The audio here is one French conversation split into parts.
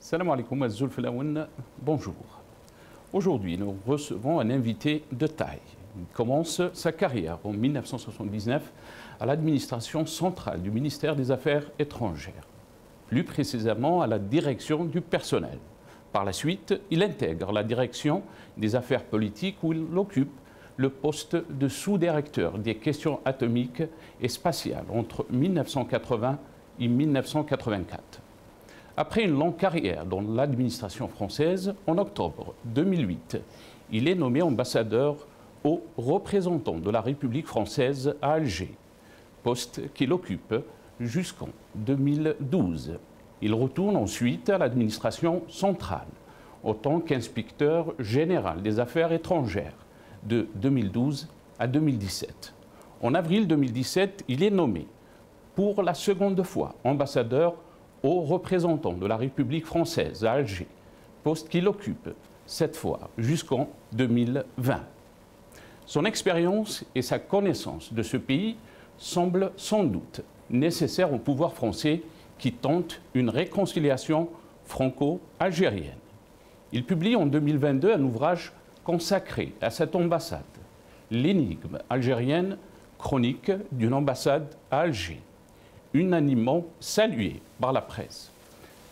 Salam alaikum, bonjour. Aujourd'hui, nous recevons un invité de taille. Il commence sa carrière en 1979 à l'administration centrale du ministère des Affaires étrangères, plus précisément à la direction du personnel. Par la suite, il intègre la direction des affaires politiques où il occupe le poste de sous-directeur des questions atomiques et spatiales entre 1980 et 1984. Après une longue carrière dans l'administration française, en octobre 2008, il est nommé ambassadeur au représentant de la République française à Alger, poste qu'il occupe jusqu'en 2012. Il retourne ensuite à l'administration centrale en tant qu'inspecteur général des affaires étrangères de 2012 à 2017. En avril 2017, il est nommé pour la seconde fois ambassadeur au représentant de la République française à Alger, poste qu'il occupe cette fois jusqu'en 2020. Son expérience et sa connaissance de ce pays semblent sans doute nécessaires au pouvoir français qui tente une réconciliation franco-algérienne. Il publie en 2022 un ouvrage consacré à cette ambassade, L'énigme algérienne, chronique d'une ambassade à Alger, unanimement salué par la presse.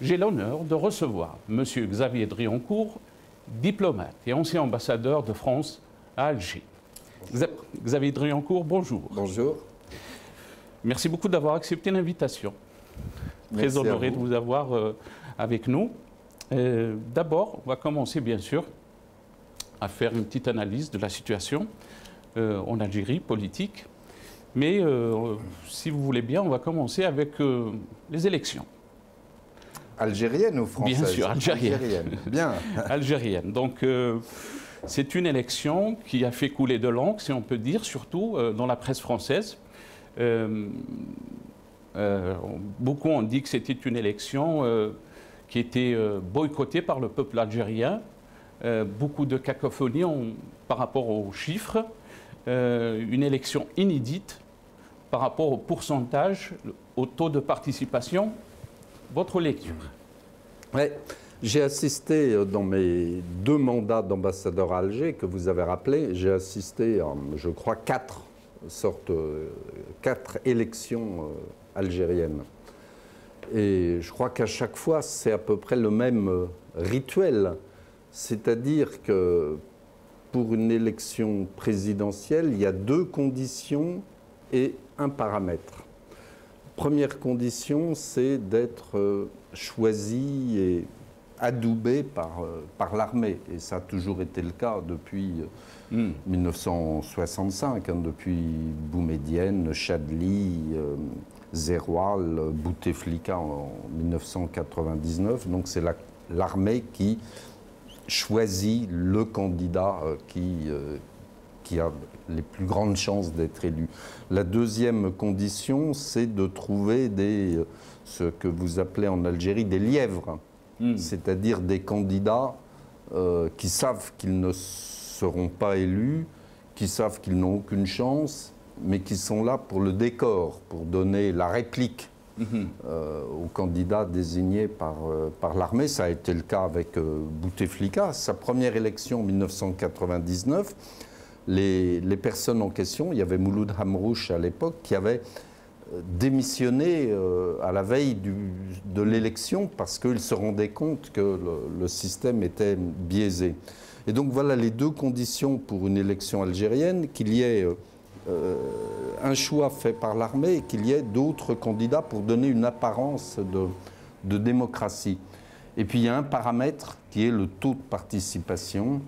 J'ai l'honneur de recevoir M. Xavier Driancourt, diplomate et ancien ambassadeur de France à Alger. Xavier Driancourt, bonjour. Bonjour. Merci beaucoup d'avoir accepté l'invitation. Très honoré de vous avoir avec nous. D'abord, on va commencer bien sûr à faire une petite analyse de la situation en Algérie politique. Mais si vous voulez bien, on va commencer avec les élections. Algérienne ou française? Bien sûr, algérienne. Algérienne. Bien. Algérienne. Donc, c'est une élection qui a fait couler de l'encre, si on peut dire, surtout dans la presse française. Beaucoup ont dit que c'était une élection qui était boycottée par le peuple algérien. Beaucoup de cacophonie par rapport aux chiffres. Une élection inédite par rapport au pourcentage, au taux de participation. Votre lecture? Oui, j'ai assisté dans mes 2 mandats d'ambassadeur à Alger que vous avez rappelés, j'ai assisté à, je crois, 4 élections algériennes. Et je crois qu'à chaque fois, c'est à peu près le même rituel. C'est-à-dire que pour une élection présidentielle, il y a 2 conditions et un paramètre. Première condition, c'est d'être choisi et adoubé par l'armée. Et ça a toujours été le cas depuis 1965, hein, depuis Boumedienne, Chadli, Zeroual, Bouteflika en 1999. Donc c'est l'armée qui choisit le candidat qui a les plus grandes chances d'être élu. La deuxième condition, c'est de trouver ce que vous appelez en Algérie des lièvres, c'est-à-dire des candidats qui savent qu'ils ne seront pas élus, qui savent qu'ils n'ont aucune chance, mais qui sont là pour le décor, pour donner la réplique aux candidats désignés par l'armée. Ça a été le cas avec Bouteflika. Sa première élection en 1999, les personnes en question, il y avait Mouloud Hamrouche à l'époque, qui avait démissionné à la veille de l'élection parce qu'il se rendait compte que le système était biaisé. Et donc voilà les 2 conditions pour une élection algérienne, qu'il y ait un choix fait par l'armée et qu'il y ait d'autres candidats pour donner une apparence de démocratie. Et puis il y a un paramètre qui est le taux de participation,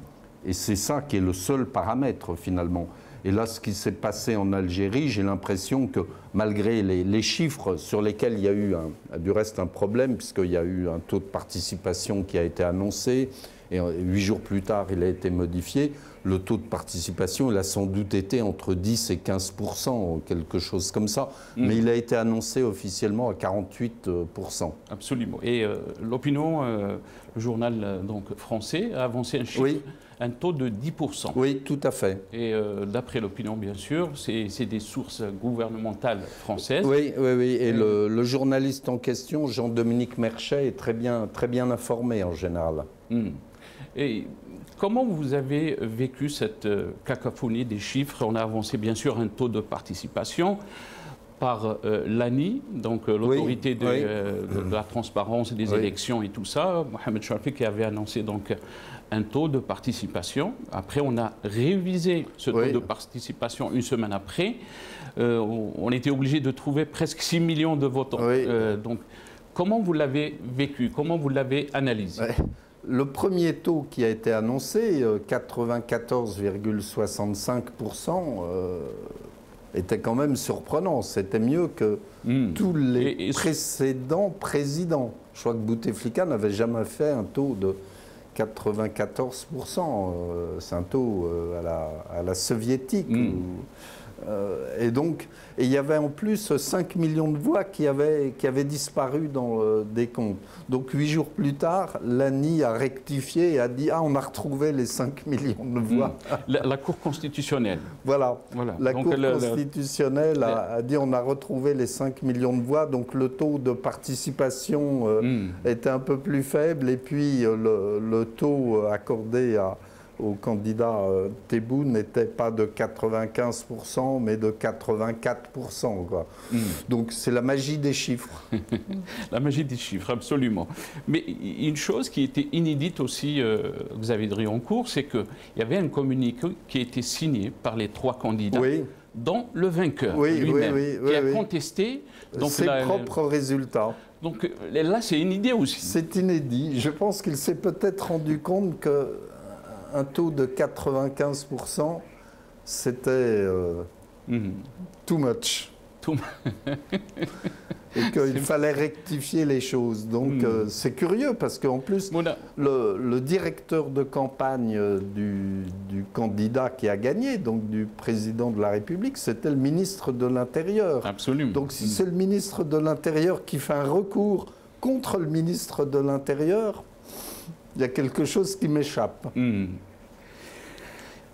et c'est ça qui est le seul paramètre finalement. Et là, ce qui s'est passé en Algérie, j'ai l'impression que malgré les chiffres sur lesquels il y a eu du reste un problème, puisqu'il y a eu un taux de participation qui a été annoncé, Et 8 jours plus tard, il a été modifié. Le taux de participation, il a sans doute été entre 10 et 15%, quelque chose comme ça. Mais il a été annoncé officiellement à 48%. Absolument. Et l'opinion, le journal donc, français, a avancé un chiffre, oui. Un taux de 10%. Oui, tout à fait. Et d'après l'opinion, bien sûr, c'est des sources gouvernementales françaises. Oui, oui, oui. Et le journaliste en question, Jean-Dominique Merchet, est très bien informé en général. Et comment vous avez vécu cette cacophonie des chiffres? On a avancé bien sûr un taux de participation par l'ANI, donc l'autorité de la transparence des élections et tout ça, Mohamed Charafi, qui avait annoncé donc un taux de participation. Après, on a révisé ce taux de participation une semaine après. On était obligé de trouver presque 6 millions de votants. Donc, comment vous l'avez vécu? Comment vous l'avez analysé? Le premier taux qui a été annoncé, 94,65%, était quand même surprenant. C'était mieux que tous les précédents présidents. Je crois que Bouteflika n'avait jamais fait un taux de 94%. C'est un taux à la soviétique. Et donc, il y avait en plus 5 millions de voix qui avaient disparu dans le décompte. Donc 8 jours plus tard, l'ANI a rectifié et a dit « Ah, on a retrouvé les 5 millions de voix. La Cour constitutionnelle. Voilà. La Cour constitutionnelle a dit « On a retrouvé les 5 millions de voix ». Donc le taux de participation était un peu plus faible. Et puis le taux accordé au candidat Tebboune n'était pas de 95%, mais de 84%. Quoi. Donc c'est la magie des chiffres. La magie des chiffres, absolument. Mais une chose qui était inédite aussi, Xavier Drioncourt, c'est qu'il y avait un communiqué qui a été signé par les 3 candidats, dont le vainqueur lui-même, qui a contesté ses propres résultats. Donc là, c'est inédit aussi. C'est inédit. Je pense qu'il s'est peut-être rendu compte que un taux de 95%, c'était too much. Et qu'il fallait rectifier les choses. Donc c'est curieux parce qu'en plus, le directeur de campagne du candidat qui a gagné, donc du président de la République, c'était le ministre de l'Intérieur. Absolument. Donc si c'est le ministre de l'Intérieur qui fait un recours contre le ministre de l'Intérieur, il y a quelque chose qui m'échappe.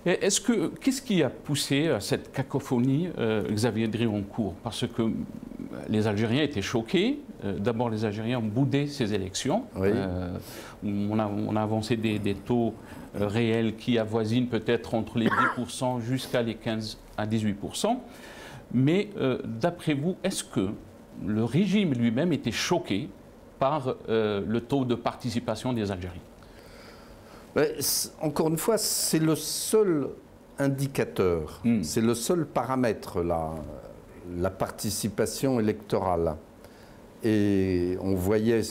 Qu'est-ce qui a poussé à cette cacophonie, Xavier Drioncourt? Parce que les Algériens étaient choqués. D'abord, les Algériens ont boudé ces élections. On a avancé des taux réels qui avoisinent peut-être entre les 10% jusqu'à les 15 à 18%. Mais d'après vous, est-ce que le régime lui-même était choqué par le taux de participation des Algériens? Encore une fois, c'est le seul indicateur, c'est le seul paramètre, la participation électorale. Et on voyait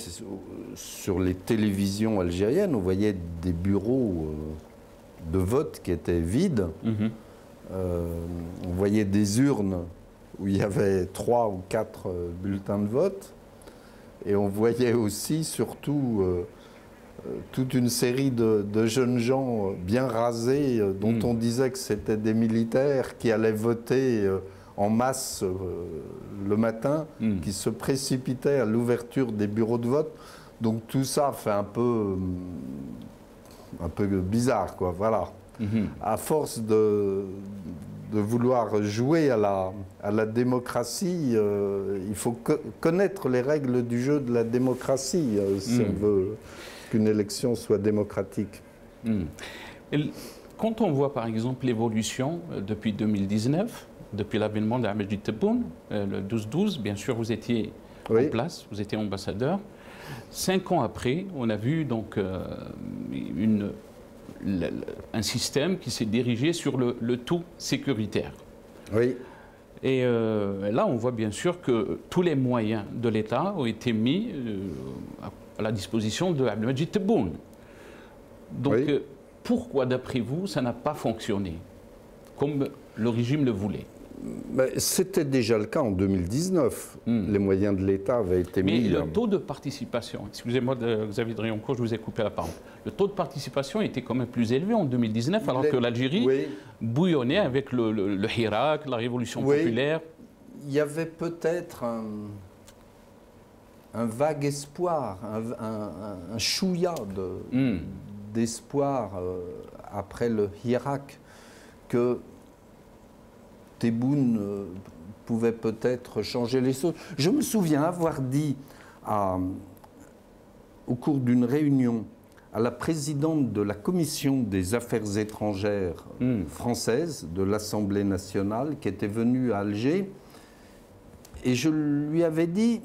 sur les télévisions algériennes, on voyait des bureaux de vote qui étaient vides. On voyait des urnes où il y avait 3 ou 4 bulletins de vote. Et on voyait aussi, surtout, toute une série de jeunes gens bien rasés, dont on disait que c'était des militaires qui allaient voter en masse le matin, qui se précipitaient à l'ouverture des bureaux de vote. Donc tout ça fait un peu bizarre, quoi. Voilà. À force de vouloir jouer à la démocratie, il faut connaître les règles du jeu de la démocratie si on veut qu'une élection soit démocratique. Quand on voit par exemple l'évolution depuis 2019, depuis l'avènement d'Ahmed Tebboune, le 12-12, bien sûr vous étiez en place, vous étiez ambassadeur. 5 ans après, on a vu donc un système qui s'est dirigé sur le tout sécuritaire. Et là, on voit bien sûr que tous les moyens de l'État ont été mis à la disposition de Abdelmadjid Tebboune. Donc, pourquoi, d'après vous, ça n'a pas fonctionné comme le régime le voulait? C'était déjà le cas en 2019. Les moyens de l'État avaient été mis... Mais le taux de participation, excusez-moi Xavier Drioncourt, je vous ai coupé la parole. Le taux de participation était quand même plus élevé en 2019, alors que l'Algérie bouillonnait avec le Hirak, la révolution populaire. Il y avait peut-être un vague espoir, un chouïa d'espoir après le Hirak que Tebboune pouvait peut-être changer les choses. Je me souviens avoir dit au cours d'une réunion à la présidente de la commission des affaires étrangères française de l'Assemblée nationale qui était venue à Alger, et je lui avais dit,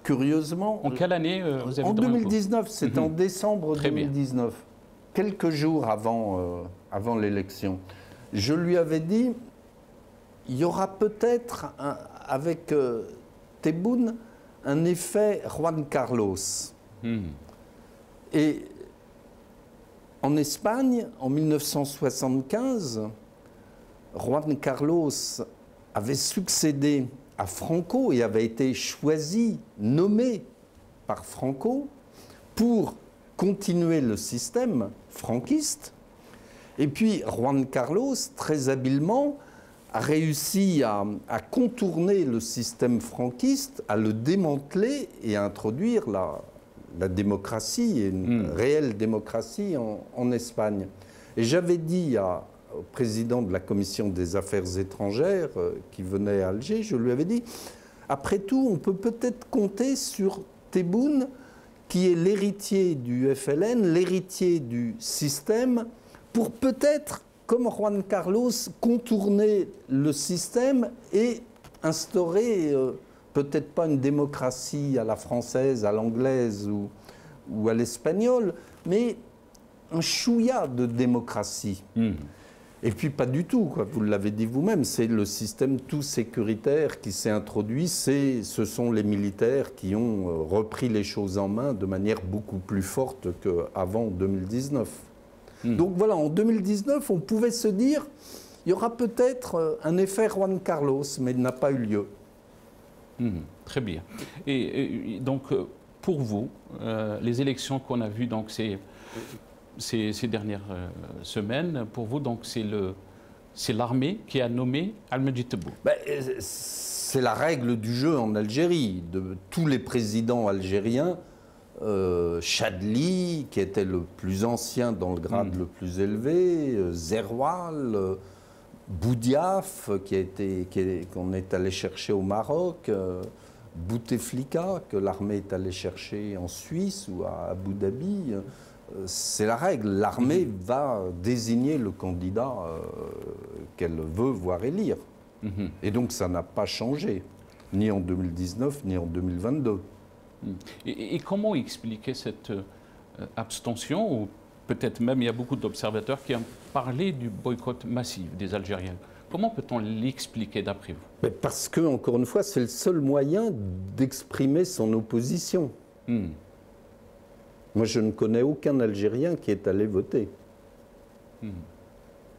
curieusement... En quelle année vous avez En 2019, c'était en décembre 2019, quelques jours avant l'élection. Je lui avais dit, il y aura peut-être avec Tebboune un effet Juan Carlos. Et en Espagne, en 1975, Juan Carlos avait succédé à Franco et avait été choisi, nommé par Franco pour continuer le système franquiste. Et puis Juan Carlos, très habilement, a réussi à contourner le système franquiste, à le démanteler et à introduire la démocratie, et une réelle démocratie en Espagne. Et j'avais dit au président de la commission des affaires étrangères qui venait à Alger, je lui avais dit, après tout, on peut peut-être compter sur Tebboune, qui est l'héritier du FLN, l'héritier du système, pour peut-être, comme Juan Carlos, contourner le système et instaurer, peut-être pas une démocratie à la française, à l'anglaise ou à l'espagnole, mais un chouïa de démocratie. Et puis pas du tout, quoi. Vous l'avez dit vous-même, c'est le système tout sécuritaire qui s'est introduit, ce sont les militaires qui ont repris les choses en main de manière beaucoup plus forte qu'avant 2019. Donc voilà, en 2019, on pouvait se dire, il y aura peut-être un effet Juan Carlos, mais il n'a pas eu lieu. Très bien. Et donc, pour vous, les élections qu'on a vues donc, ces dernières semaines, pour vous, donc, c'est l'armée qui a nommé Al-Medjid Tebboune. C'est la règle du jeu en Algérie. De tous les présidents algériens, Chadli, qui était le plus ancien dans le grade le plus élevé, Zerwal, Boudiaf, qu'on est allé chercher au Maroc, Bouteflika, que l'armée est allée chercher en Suisse ou à Abu Dhabi. C'est la règle. L'armée va désigner le candidat qu'elle veut voir élire. Et donc ça n'a pas changé, ni en 2019, ni en 2022. Et comment expliquer cette abstention, ou peut-être même il y a beaucoup d'observateurs qui ont parlé du boycott massif des Algériens. Comment peut-on l'expliquer d'après vous? Parce que, encore une fois, c'est le seul moyen d'exprimer son opposition. Moi, je ne connais aucun Algérien qui est allé voter.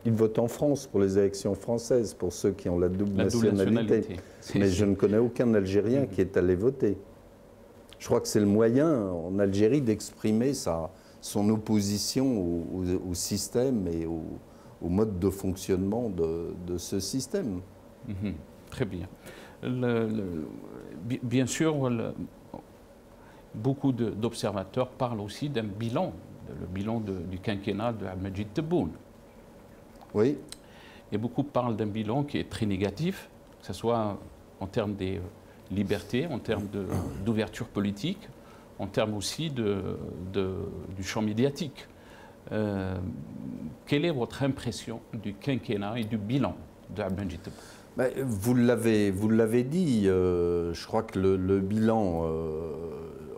Il vote en France pour les élections françaises, pour ceux qui ont la double nationalité. Mais je ne connais aucun Algérien qui est allé voter. Je crois que c'est le moyen en Algérie d'exprimer son opposition au système et au mode de fonctionnement de ce système. Très bien. Bien sûr, beaucoup d'observateurs parlent aussi d'un bilan, le bilan du quinquennat de Al-Medjid Tebboune. Oui. Et beaucoup parlent d'un bilan qui est très négatif, que ce soit en termes des libertés, en termes d'ouverture politique, en termes aussi du champ médiatique. Quelle est votre impression du quinquennat et du bilan de Al-Medjid Tebboune? Vous l'avez dit, je crois que le bilan,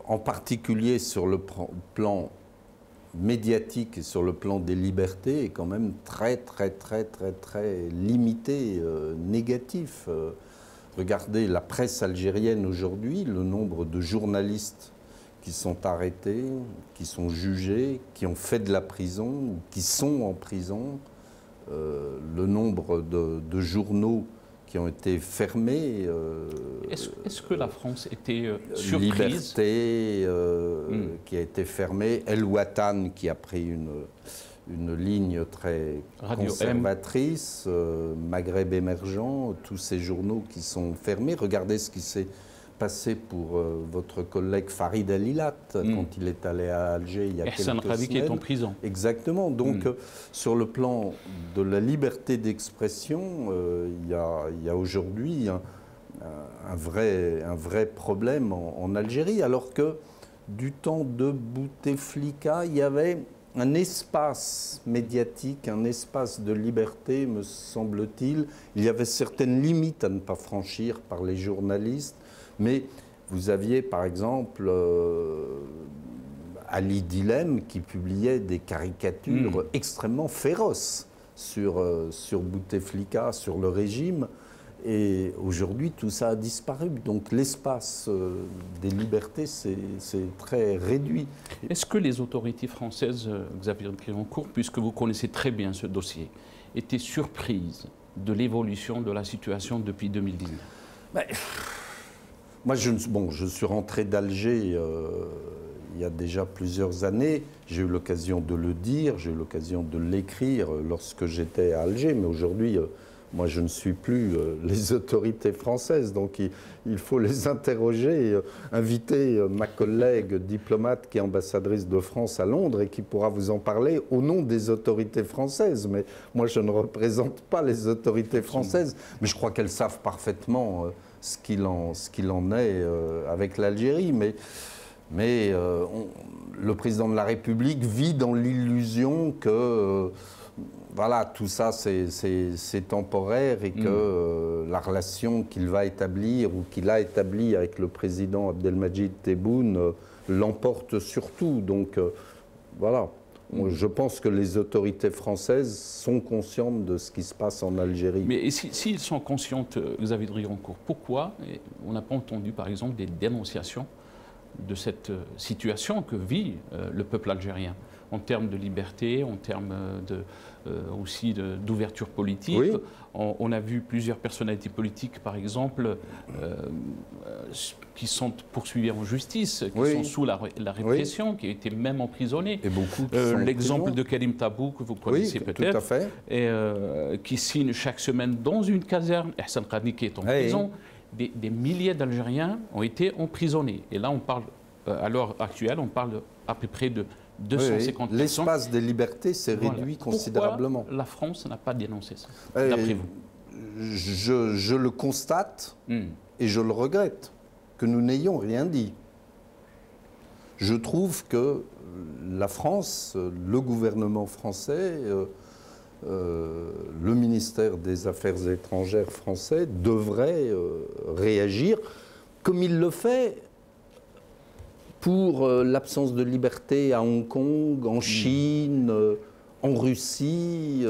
en particulier sur le plan médiatique et sur le plan des libertés, est quand même très limité, négatif. Regardez la presse algérienne aujourd'hui, le nombre de journalistes qui sont arrêtés, qui sont jugés, qui ont fait de la prison, ou qui sont en prison. le nombre de journaux qui ont été fermés. Est-ce que la France était surprise? Liberté qui a été fermée, El Watan qui a pris une ligne très Radio conservatrice, Maghreb émergent, tous ces journaux qui sont fermés. Regardez ce qui s'est passé pour votre collègue Farid El Hilat quand il est allé à Alger il y a quelques semaines. Ehsan Ravi qui est en prison. Exactement. Donc, sur le plan de la liberté d'expression, il y a aujourd'hui un vrai problème en Algérie, alors que du temps de Bouteflika, il y avait un espace médiatique, un espace de liberté, me semble-t-il. Il y avait certaines limites à ne pas franchir par les journalistes, mais vous aviez par exemple Ali Dilem qui publiait des caricatures extrêmement féroces sur Bouteflika, sur le régime. Et aujourd'hui, tout ça a disparu. Donc l'espace des libertés, c'est très réduit. Est-ce que les autorités françaises, Xavier Driancourt, puisque vous connaissez très bien ce dossier, étaient surprises de l'évolution de la situation depuis 2019 ? Moi, je suis rentré d'Alger il y a déjà plusieurs années. J'ai eu l'occasion de le dire, j'ai eu l'occasion de l'écrire lorsque j'étais à Alger. Mais aujourd'hui, moi, je ne suis plus les autorités françaises, donc il faut les interroger, inviter ma collègue diplomate qui est ambassadrice de France à Londres et qui pourra vous en parler au nom des autorités françaises. Mais moi, je ne représente pas les autorités françaises, mais je crois qu'elles savent parfaitement ce qu'il en est avec l'Algérie. Mais le président de la République vit dans l'illusion que voilà, tout ça c'est temporaire et que la relation qu'il va établir ou qu'il a établie avec le président Abdelmadjid Tebboune l'emporte sur tout. Donc voilà, je pense que les autorités françaises sont conscientes de ce qui se passe en Algérie. Mais s'ils sont conscientes, Xavier Driancourt, pourquoi on n'a pas entendu par exemple des dénonciations de cette situation que vit le peuple algérien en termes de liberté, en termes aussi d'ouverture politique? Oui. On a vu plusieurs personnalités politiques, par exemple, qui sont poursuivies en justice, qui sont sous la répression, qui étaient même emprisonnés. Et beaucoup l'exemple de Karim Tabou, que vous connaissez peut-être, tout à fait. Et qui signe chaque semaine dans une caserne, Ehsan Ravi qui est en prison. Des milliers d'Algériens ont été emprisonnés. Et là, on parle, à l'heure actuelle, on parle à peu près de 250 personnes. L'espace des libertés s'est réduit considérablement. Pourquoi la France n'a pas dénoncé ça, d'après vous? Je le constate et je le regrette, que nous n'ayons rien dit. Je trouve que la France, le gouvernement français, le ministère des Affaires étrangères français devrait réagir comme il le fait pour l'absence de liberté à Hong Kong, en Chine, en Russie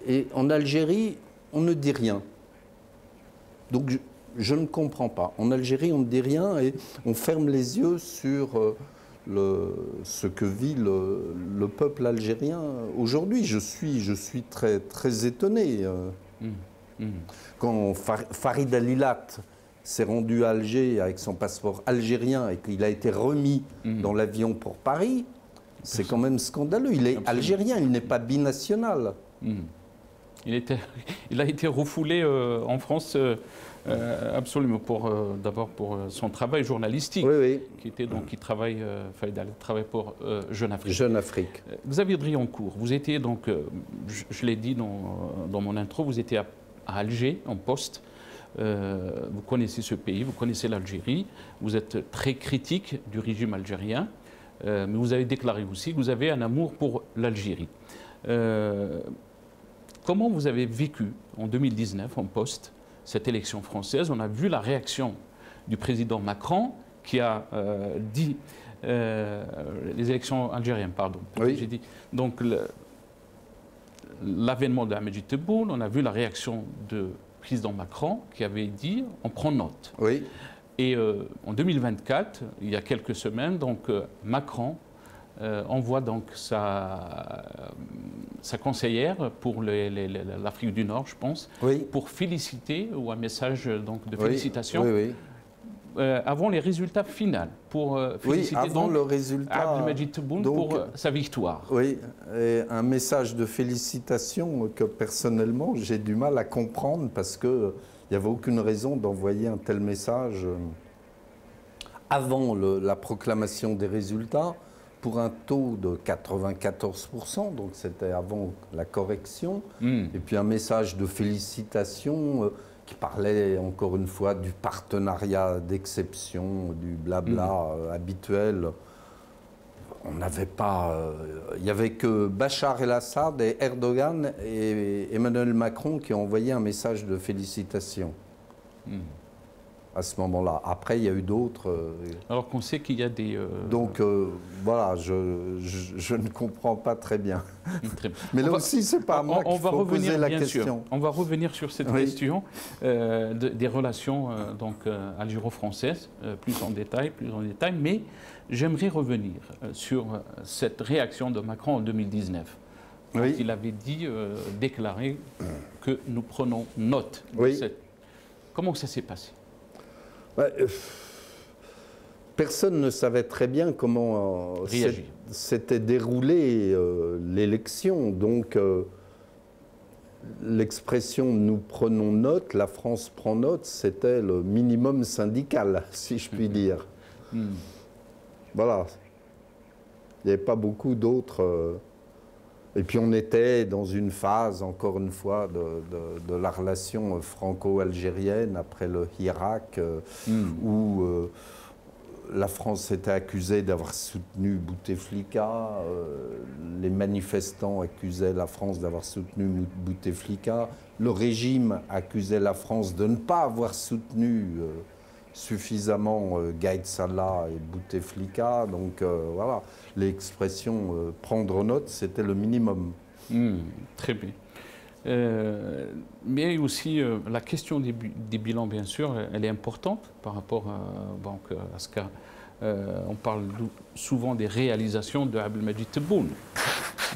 et en Algérie, on ne dit rien. Donc je ne comprends pas. En Algérie, on ne dit rien et on ferme les yeux sur ce que vit le peuple algérien aujourd'hui. Je suis très, très étonné. Quand Farid El Hilat s'est rendu à Alger avec son passeport algérien et qu'il a été remis dans l'avion pour Paris, c'est quand même scandaleux. Il est algérien, il n'est pas binational. Il a été refoulé en France absolument d'abord pour son travail journalistique, qui travaille pour Jeune Afrique. Jeune Afrique. Xavier Driancourt, vous étiez donc, je l'ai dit dans mon intro, vous étiez à Alger en poste. Vous connaissez ce pays, vous connaissez l'Algérie, vous êtes très critique du régime algérien, mais vous avez déclaré aussi que vous avez un amour pour l'Algérie. Comment vous avez vécu en 2019 en poste cette élection française? On a vu la réaction du président Macron qui a dit les élections algériennes, pardon. J'ai dit donc l'avènement de Ahmed Tebboune, on a vu la réaction du président Macron qui avait dit on prend note. Et en 2024, il y a quelques semaines, donc Macron envoie donc sa conseillère pour l'Afrique du Nord, je pense, oui. pour féliciter, ou un message donc, de félicitations. Oui, oui. Avant les résultats finaux, pour féliciter avant donc le résultat, Abdelmajid Tebboune pour sa victoire. Oui, et un message de félicitations que personnellement j'ai du mal à comprendre parce qu'il n'y avait aucune raison d'envoyer un tel message avant la proclamation des résultats pour un taux de 94%, donc c'était avant la correction, et puis un message de félicitations qui parlait encore une fois du partenariat d'exception, du blabla habituel. On n'avait pas... il n'y avait que Bachar el-Assad et Erdogan et Emmanuel Macron qui ont envoyé un message de félicitations à ce moment-là. Après, il y a eu d'autres... Alors qu'on sait qu'il y a des... Donc, voilà, je ne comprends pas très bien. Mais là aussi, ce n'est pas à moi qu'il faut poser la question. On va revenir sur cette question des relations algéro-françaises, plus en détail, mais j'aimerais revenir sur cette réaction de Macron en 2019. Oui. Il avait déclaré que nous prenons note de cette... Comment ça s'est passé? Personne ne savait très bien comment s'était déroulée l'élection. Donc, l'expression « nous prenons note », la France prend note, c'était le minimum syndical, si je puis dire. Voilà. Il n'y avait pas beaucoup d'autres... Et puis on était dans une phase, encore une fois, de la relation franco-algérienne après le Irak, où la France était accusée d'avoir soutenu Bouteflika, les manifestants accusaient la France d'avoir soutenu Bouteflika, le régime accusait la France de ne pas avoir soutenu suffisamment Gaïd Salah et Bouteflika, donc voilà, l'expression prendre note, c'était le minimum. Très bien. Mais aussi, la question des bilans, bien sûr, elle est importante par rapport à ce cas. On parle souvent des réalisations de Abdelmajid Tebboune.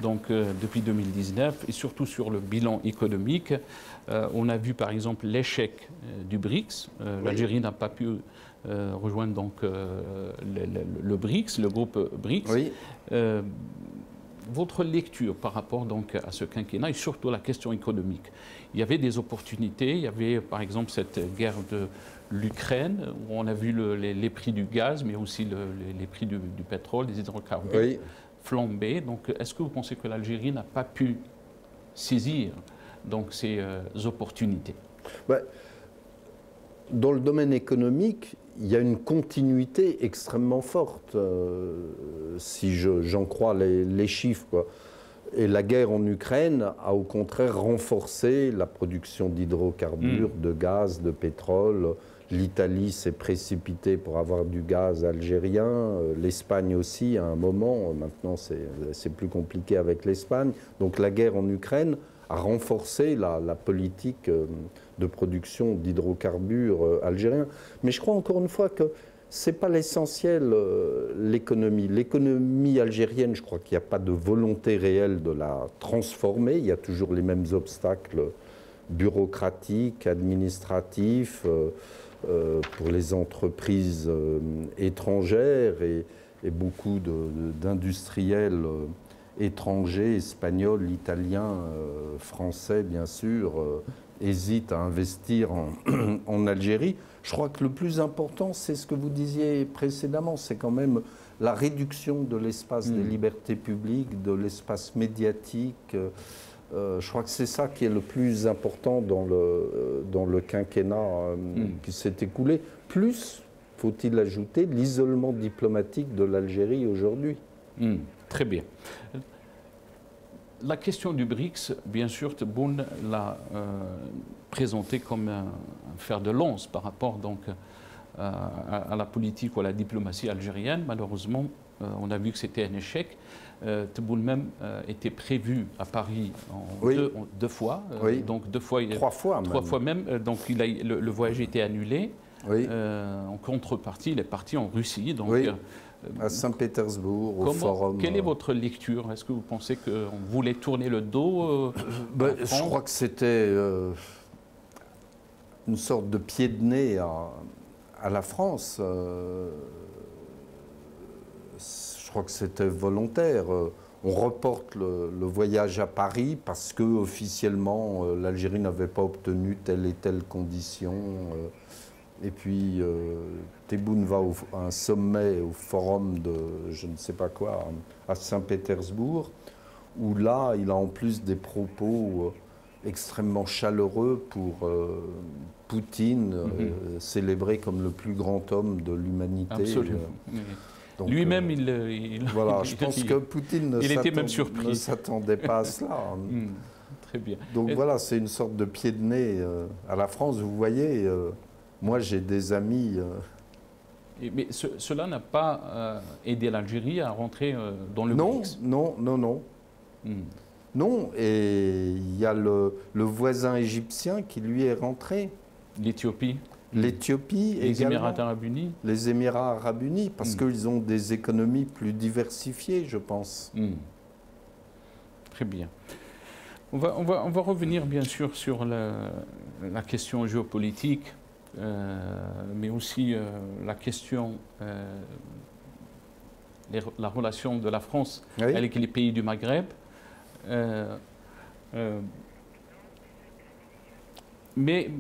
Donc, depuis 2019, et surtout sur le bilan économique, on a vu par exemple l'échec du BRICS. L'Algérie n'a pas pu rejoindre donc, le BRICS, le groupe BRICS. Oui. Votre lecture par rapport donc, à ce quinquennat et surtout la question économique. Il y avait des opportunités, il y avait par exemple cette guerre de l'Ukraine, où on a vu les prix du gaz, mais aussi les prix du pétrole, des hydrocarbures flamber. Donc, est-ce que vous pensez que l'Algérie n'a pas pu saisir donc, ces opportunités? Dans le domaine économique, il y a une continuité extrêmement forte, si j'en crois les chiffres, quoi. Et la guerre en Ukraine a au contraire renforcé la production d'hydrocarbures, de gaz, de pétrole. L'Italie s'est précipitée pour avoir du gaz algérien, l'Espagne aussi à un moment, maintenant c'est plus compliqué avec l'Espagne. Donc la guerre en Ukraine a renforcé la politique de production d'hydrocarbures algériens. Mais je crois encore une fois que ce n'est pas l'essentiel, l'économie. L'économie algérienne, je crois qu'il n'y a pas de volonté réelle de la transformer. Il y a toujours les mêmes obstacles bureaucratiques, administratifs, pour les entreprises étrangères et beaucoup d'industriels étrangers, espagnols, italiens, français, bien sûr, hésitent à investir en Algérie. Je crois que le plus important, c'est ce que vous disiez précédemment, c'est quand même la réduction de l'espace des libertés publiques, de l'espace médiatique. Je crois que c'est ça qui est le plus important dans le quinquennat qui s'est écoulé. Plus, faut-il ajouter, l'isolement diplomatique de l'Algérie aujourd'hui. Très bien. La question du BRICS, bien sûr, Tebboune l'a présenté comme un fer de lance par rapport donc, à la politique ou à la diplomatie algérienne. Malheureusement, on a vu que c'était un échec. Tebboune même était prévu à Paris deux fois. Donc trois fois même. Donc le voyage était annulé. En contrepartie, il est parti en Russie. Donc, À Saint-Pétersbourg, au Forum. Quelle est votre lecture? Est-ce que vous pensez qu'on voulait tourner le dos Je crois que c'était une sorte de pied de nez à la France. Je crois que c'était volontaire. On reporte le voyage à Paris parce que officiellement l'Algérie n'avait pas obtenu telle et telle condition. Et puis Tebboune va à un sommet au forum de je ne sais pas quoi à Saint-Pétersbourg, où là il a en plus des propos extrêmement chaleureux pour Poutine, célébré comme le plus grand homme de l'humanité. Absolument. Lui-même, voilà, je pense que Poutine ne s'attendait pas à cela. Très bien. Donc voilà, c'est une sorte de pied de nez à la France. Vous voyez, moi j'ai des amis. Mais cela n'a pas aidé l'Algérie à rentrer dans le BRICS? Non. Non, et il y a le voisin égyptien qui lui est rentré. L'Éthiopie? L'Éthiopie les également. Émirats arabes unis? Les Émirats arabes unis, parce qu'ils ont des économies plus diversifiées, je pense. Très bien. On va revenir bien sûr sur la question géopolitique, mais aussi la question, la relation de la France avec les pays du Maghreb. Mais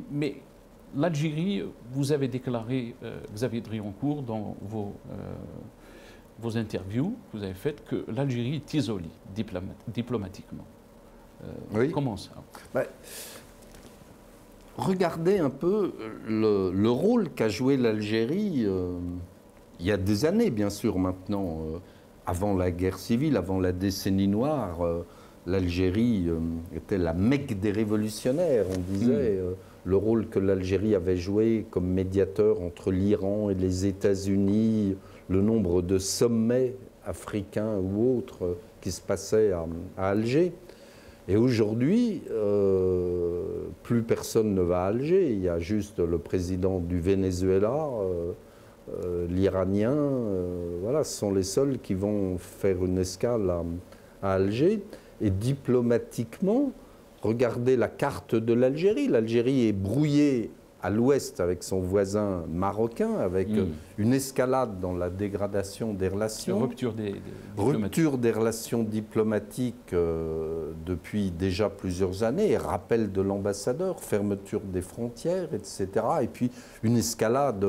l'Algérie, vous avez déclaré, Xavier Drioncourt, dans vos interviews, vous avez fait que l'Algérie est isolée diplomatiquement. Comment ça? Regardez un peu le rôle qu'a joué l'Algérie il y a des années, bien sûr, maintenant. Avant la guerre civile, avant la décennie noire, l'Algérie était la Mecque des révolutionnaires, on disait. Le rôle que l'Algérie avait joué comme médiateur entre l'Iran et les États-Unis, le nombre de sommets africains ou autres qui se passaient à Alger. Et aujourd'hui, plus personne ne va à Alger. Il y a juste le président du Venezuela, l'Iranien. Voilà, ce sont les seuls qui vont faire une escale à Alger. Et diplomatiquement, regardez la carte de l'Algérie. L'Algérie est brouillée à l'ouest avec son voisin marocain, avec une escalade dans la dégradation des relations. Rupture des relations diplomatiques depuis déjà plusieurs années, rappel de l'ambassadeur, fermeture des frontières, etc. Et puis une escalade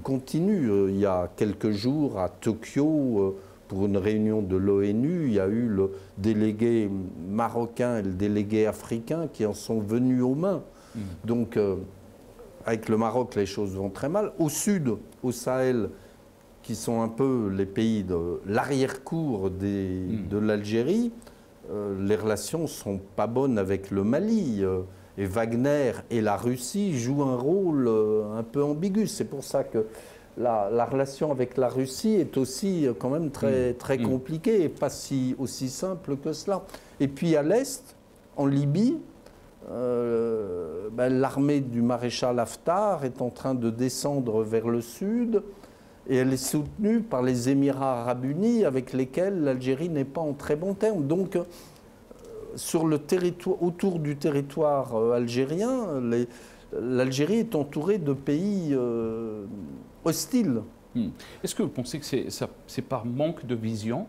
continue. Il y a quelques jours à Tokyo, pour une réunion de l'ONU, il y a eu le délégué marocain et le délégué africain qui en sont venus aux mains. Donc, avec le Maroc, les choses vont très mal. Au sud, au Sahel, qui sont un peu les pays de l'arrière-cour de l'Algérie, les relations ne sont pas bonnes avec le Mali. Et Wagner et la Russie jouent un rôle un peu ambigu. C'est pour ça que la relation avec la Russie est aussi quand même très compliquée et pas aussi simple que cela. Et puis à l'est, en Libye, l'armée du maréchal Haftar est en train de descendre vers le sud et elle est soutenue par les Émirats arabes unis avec lesquels l'Algérie n'est pas en très bons termes. Donc, sur le territoire, autour du territoire algérien, l'Algérie est entourée de pays hostiles. Est-ce que vous pensez que c'est par manque de vision?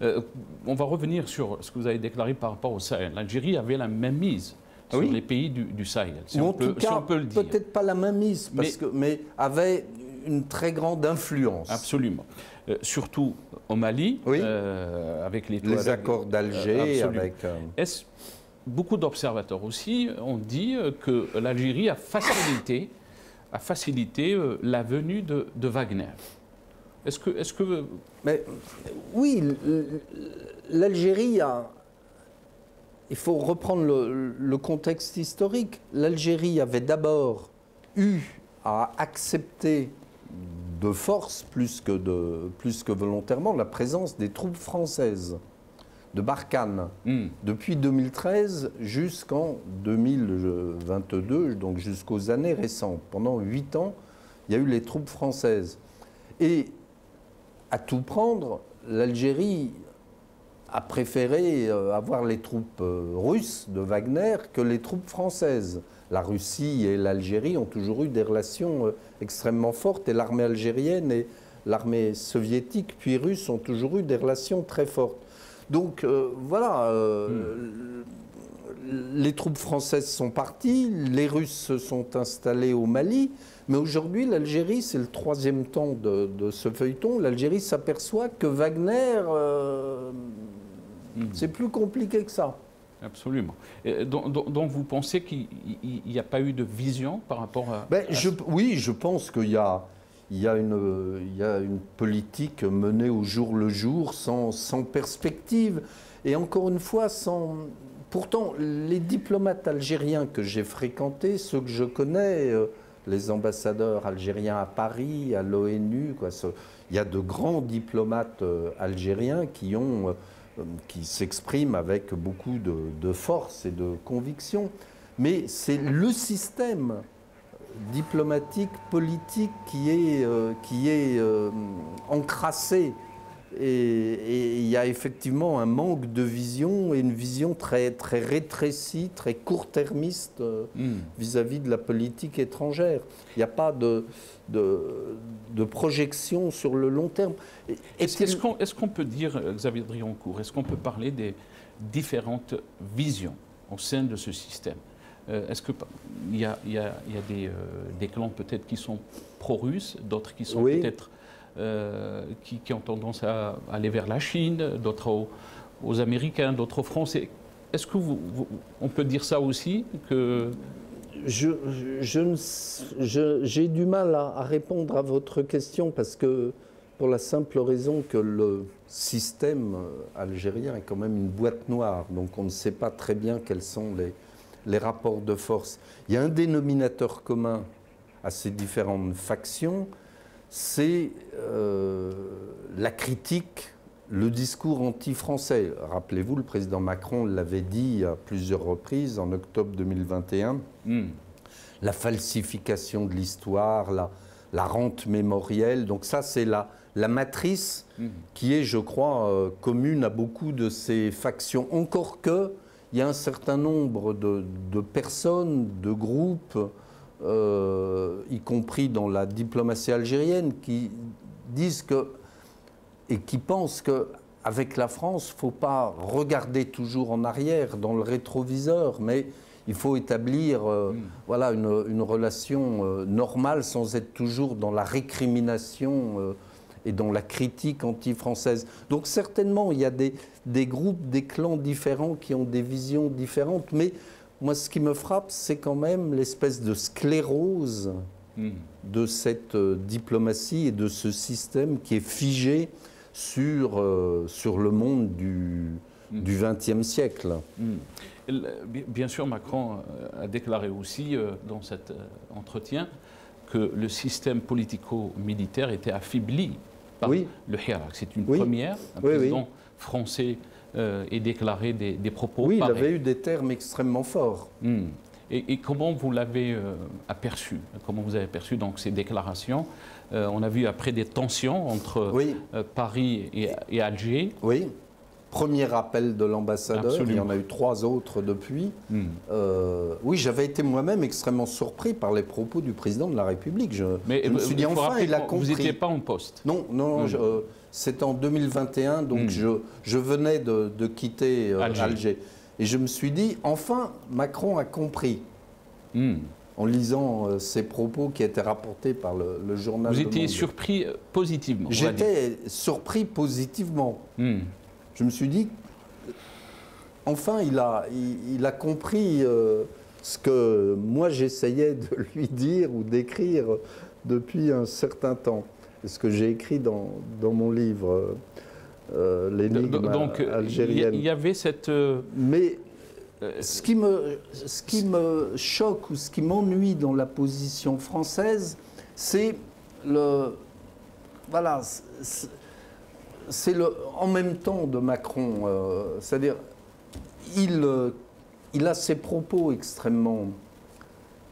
On va revenir sur ce que vous avez déclaré par rapport au Sahel. L'Algérie avait la même mise sur les pays du Sahel, si on peut le dire. Peut-être pas la même mise, mais avait une très grande influence. Absolument. Surtout au Mali, avec les accords d'Alger. Beaucoup d'observateurs aussi ont dit que l'Algérie a facilité la venue de Wagner. Est-ce que... Mais, oui, l'Algérie a... Il faut reprendre le contexte historique. L'Algérie avait d'abord eu à accepter de force, plus que volontairement, la présence des troupes françaises de Barkhane. Depuis 2013 jusqu'en 2022, donc jusqu'aux années récentes. Pendant 8 ans, il y a eu les troupes françaises. Et à tout prendre, l'Algérie a préféré avoir les troupes russes de Wagner que les troupes françaises. La Russie et l'Algérie ont toujours eu des relations extrêmement fortes et l'armée algérienne et l'armée soviétique puis russe ont toujours eu des relations très fortes. Donc voilà, les troupes françaises sont parties, les Russes se sont installés au Mali, mais aujourd'hui l'Algérie, c'est le troisième temps de ce feuilleton, l'Algérie s'aperçoit que Wagner, c'est plus compliqué que ça. Absolument. Donc vous pensez qu'il n'y a pas eu de vision par rapport à... Oui, je pense qu'il y a une politique menée au jour le jour, sans perspective. Et encore une fois, pourtant, les diplomates algériens que j'ai fréquentés, ceux que je connais, les ambassadeurs algériens à Paris, à l'ONU, il y a de grands diplomates algériens qui s'expriment avec beaucoup de force et de conviction. Mais c'est le système diplomatique, politique qui est encrassé. Et il y a effectivement un manque de vision et une vision très, très rétrécie, très court-termiste vis-à-vis de la politique étrangère. Il n'y a pas de projection sur le long terme. Est-ce qu'on peut dire, Xavier Drioncourt, est-ce qu'on peut parler des différentes visions au sein de ce système? Est-ce qu'il y a des clans peut-être qui sont pro-russes, d'autres qui sont peut-être qui ont tendance à aller vers la Chine, d'autres aux Américains, d'autres aux Français? Est-ce que on peut dire ça aussi que... J'ai du mal à répondre à votre question parce que pour la simple raison que le système algérien est quand même une boîte noire, donc on ne sait pas très bien quels sont les rapports de force. Il y a un dénominateur commun à ces différentes factions, c'est la critique, le discours anti-français. Rappelez-vous, le président Macron l'avait dit à plusieurs reprises en octobre 2021, la falsification de l'histoire, la rente mémorielle. Donc ça, c'est la matrice qui est, je crois, commune à beaucoup de ces factions. Encore que, il y a un certain nombre de personnes, de groupes, y compris dans la diplomatie algérienne, qui disent et qui pensent qu'avec la France, il ne faut pas regarder toujours en arrière, dans le rétroviseur, mais il faut établir voilà, une relation normale sans être toujours dans la récrimination et dans la critique anti-française. Donc certainement, il y a des groupes, des clans différents qui ont des visions différentes, mais moi, ce qui me frappe, c'est quand même l'espèce de sclérose de cette diplomatie et de ce système qui est figé sur le monde du XXe siècle. Bien sûr, Macron a déclaré aussi dans cet entretien que le système politico-militaire était affaibli par le Hirak. C'est une première. Un président français ait déclaré des propos pareils. Il avait eu des termes extrêmement forts. Et comment vous l'avez aperçu? Comment vous avez perçu donc ces déclarations? On a vu après des tensions entre Paris et Alger. Oui. Premier appel de l'ambassadeur, il y en a eu 3 autres depuis. Oui, j'avais été moi-même extrêmement surpris par les propos du président de la République. Je me suis dit, enfin, il a compris. Vous n'étiez pas en poste? Non, c'était en 2021, donc je venais de quitter Alger. Et je me suis dit, enfin, Macron a compris. En lisant ces propos qui étaient rapportés par le journal. Vous étiez surpris positivement? J'étais surpris positivement. Je me suis dit, enfin, il a compris ce que moi j'essayais de lui dire ou d'écrire depuis un certain temps. C'est ce que j'ai écrit dans mon livre, L'énigme algérienne. Il y avait cette... Mais ce qui me choque ou ce qui m'ennuie dans la position française, c'est voilà, c'est le en même temps de Macron. C'est-à-dire, il a ses propos extrêmement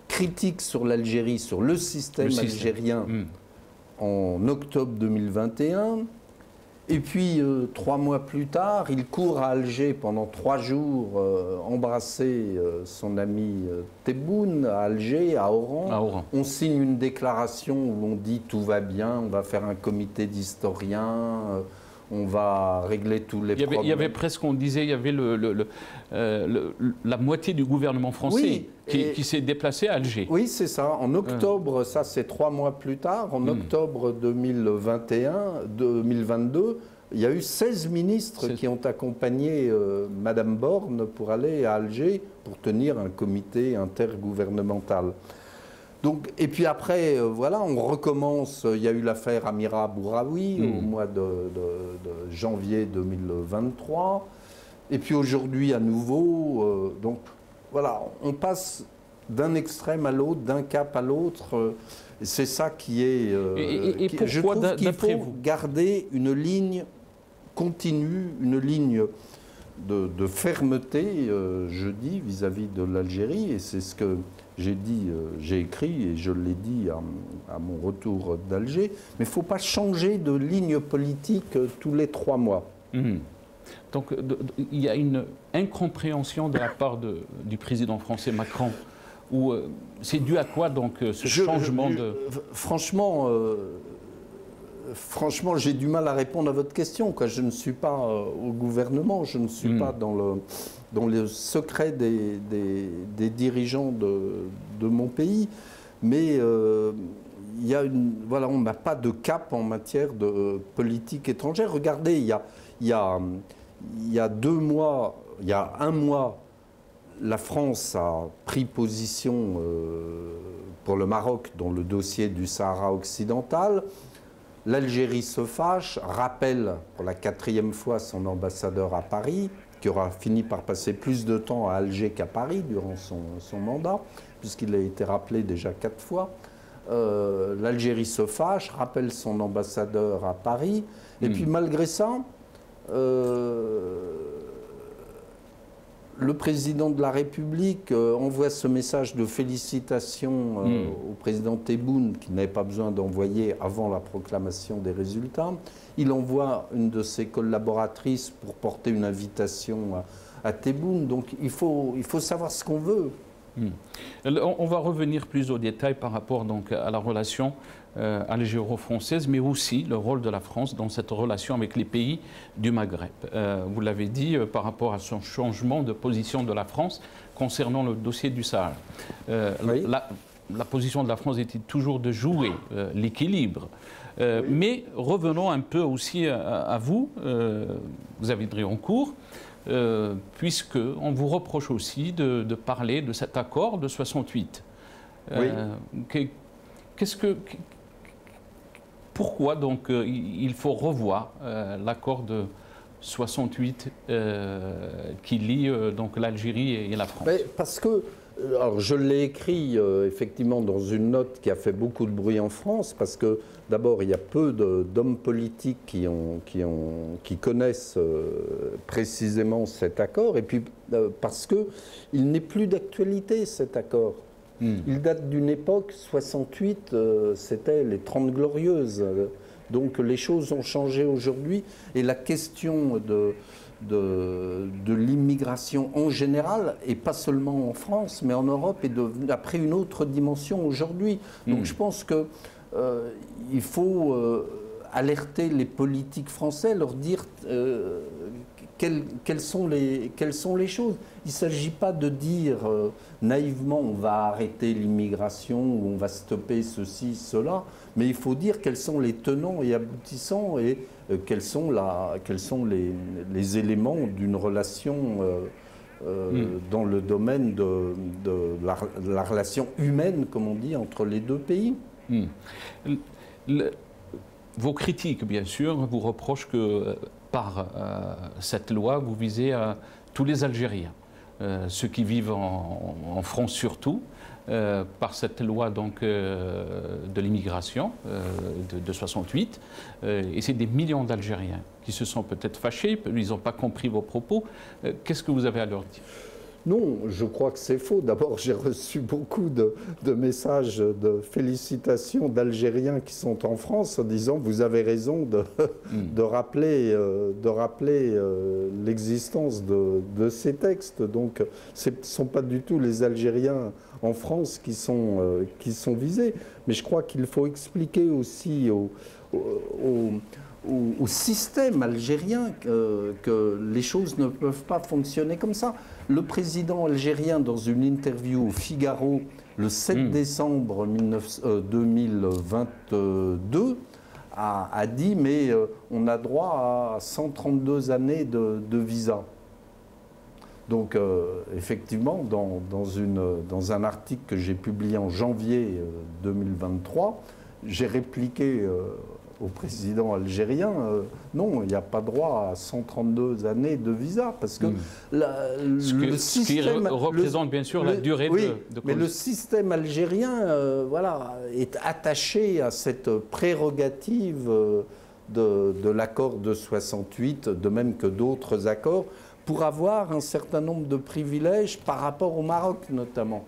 critiques sur l'Algérie, sur le système algérien en octobre 2021. Et puis, 3 mois plus tard, il court à Alger pendant 3 jours, embrasser son ami Tebboune à Alger, à Oran. On signe une déclaration où on dit tout va bien, on va faire un comité d'historiens, on va régler tous les problèmes. Il y avait presque, on disait, il y avait la moitié du gouvernement français qui s'est déplacé à Alger. Oui, c'est ça. En octobre, ça c'est 3 mois plus tard, en octobre 2022, il y a eu 16 ministres qui ont accompagné Madame Borne pour aller à Alger pour tenir un comité intergouvernemental. Donc, et puis après, voilà, on recommence. Il y a eu l'affaire Amira Bouraoui au mois de janvier 2023. Et puis aujourd'hui, à nouveau. Donc, voilà, on passe d'un extrême à l'autre, d'un cap à l'autre. C'est ça qui est. Et pourquoi, je trouve qu'il faut garder une ligne continue, une ligne de fermeté, je dis, vis-à-vis de l'Algérie. Et c'est ce que j'ai dit, j'ai écrit et je l'ai dit à mon retour d'Alger. Mais il ne faut pas changer de ligne politique tous les 3 mois. Donc il y a une incompréhension de la part du président français Macron. C'est dû à quoi donc ce changement de... Franchement, j'ai du mal à répondre à votre question. Je ne suis pas au gouvernement, je ne suis pas dans le secret des dirigeants de mon pays. Mais il y a voilà, on n'a pas de cap en matière de politique étrangère. Regardez, il y a 2 mois, il y a 1 mois, la France a pris position pour le Maroc dans le dossier du Sahara occidental. L'Algérie se fâche, rappelle pour la 4e fois son ambassadeur à Paris, qui aura fini par passer plus de temps à Alger qu'à Paris durant son mandat, puisqu'il a été rappelé déjà 4 fois. L'Algérie se fâche, rappelle son ambassadeur à Paris, et puis malgré ça, le président de la République envoie ce message de félicitations au président Tebboune, qu'il n'avait pas besoin d'envoyer avant la proclamation des résultats. Il envoie une de ses collaboratrices pour porter une invitation à Tebboune. Donc il faut savoir ce qu'on veut. On va revenir plus au détail par rapport donc, à la relation algéro-française, mais aussi le rôle de la France dans cette relation avec les pays du Maghreb. Vous l'avez dit par rapport à son changement de position de la France concernant le dossier du Sahara. Oui. La position de la France était toujours de jouer l'équilibre. Mais revenons un peu aussi à vous, Xavier Driancourt, puisqu'on vous reproche aussi de parler de cet accord de 68. Oui. Pourquoi donc il faut revoir l'accord de 68 qui lie donc l'Algérie et la France? Parce que, alors je l'ai écrit effectivement dans une note qui a fait beaucoup de bruit en France, parce que d'abord il y a peu d'hommes politiques qui connaissent précisément cet accord, et puis parce qu'il n'est plus d'actualité cet accord. Il date d'une époque, 68, c'était les 30 Glorieuses. Donc les choses ont changé aujourd'hui, et la question de l'immigration en général, et pas seulement en France, mais en Europe, a pris une autre dimension aujourd'hui. Donc je pense qu'il faut alerter les politiques français, leur dire quelles sont les choses. Il ne s'agit pas de dire naïvement on va arrêter l'immigration ou on va stopper ceci, cela, mais il faut dire quels sont les tenants et aboutissants et quels sont les éléments d'une relation dans le domaine de la relation humaine, comme on dit, entre les deux pays. Vos critiques, bien sûr, vous reprochent que par cette loi, vous visez tous les Algériens, ceux qui vivent en France surtout, par cette loi donc, de l'immigration de 68. Et c'est des millions d'Algériens qui se sont peut-être fâchés, ils n'ont pas compris vos propos. Qu'est-ce que vous avez à leur dire? Non, je crois que c'est faux. D'abord, j'ai reçu beaucoup de messages de félicitations d'Algériens qui sont en France en disant « vous avez raison de rappeler, l'existence de ces textes ». Donc, ce ne sont pas du tout les Algériens en France qui sont visés. Mais je crois qu'il faut expliquer aussi au système algérien que les choses ne peuvent pas fonctionner comme ça. Le président algérien, dans une interview au Figaro le 7 décembre 2022, a dit « mais on a droit à 132 années de visa ». Donc effectivement, dans un article que j'ai publié en janvier 2023, j'ai répliqué au président algérien, non, il n'y a pas droit à 132 années de visa, parce que le système... Ce qui représente bien sûr la durée de mais le système algérien est attaché à cette prérogative de l'accord de 68, de même que d'autres accords, pour avoir un certain nombre de privilèges par rapport au Maroc notamment.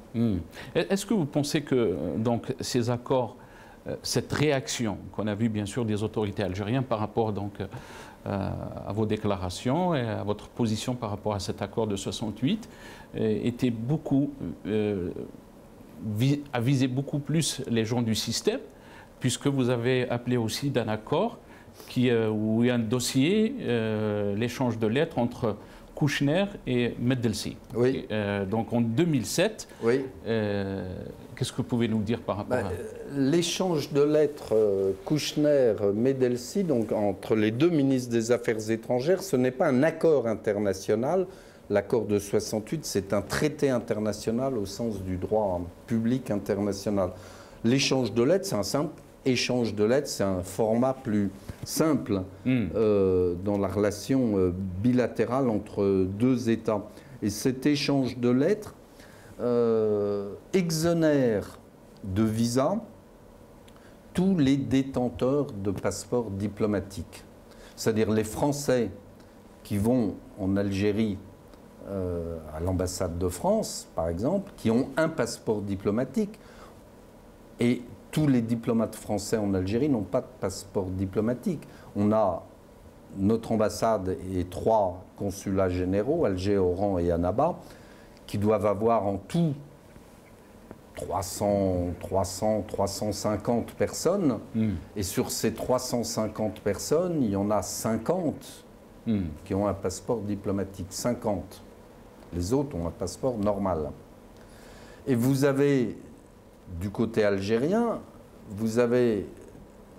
Est-ce que vous pensez que donc, ces accords, cette réaction qu'on a vue bien sûr des autorités algériennes par rapport donc, à vos déclarations et à votre position par rapport à cet accord de 68 était beaucoup, a visé beaucoup plus les gens du système, puisque vous avez appelé aussi d'un accord où il y a un dossier, l'échange de lettres entre Kouchner et Medelsi. Oui. Donc en 2007, oui. Qu'est-ce que vous pouvez nous dire par rapport à... L'échange de lettres Kouchner-Medelsi, donc entre les deux ministres des Affaires étrangères, ce n'est pas un accord international. L'accord de 68, c'est un traité international au sens du droit public international. L'échange de lettres, c'est un simple échange de lettres, c'est un format plus simple dans la relation bilatérale entre deux États. Et cet échange de lettres exonère de visa tous les détenteurs de passeports diplomatiques. C'est-à-dire les Français qui vont en Algérie à l'ambassade de France, par exemple, qui ont un passeport diplomatique, et tous les diplomates français en Algérie n'ont pas de passeport diplomatique. On a notre ambassade et 3 consulats généraux, Alger, Oran et Annaba, qui doivent avoir en tout 350 personnes. Et sur ces 350 personnes, il y en a 50 qui ont un passeport diplomatique. 50. Les autres ont un passeport normal. Et vous avez... Du côté algérien, vous avez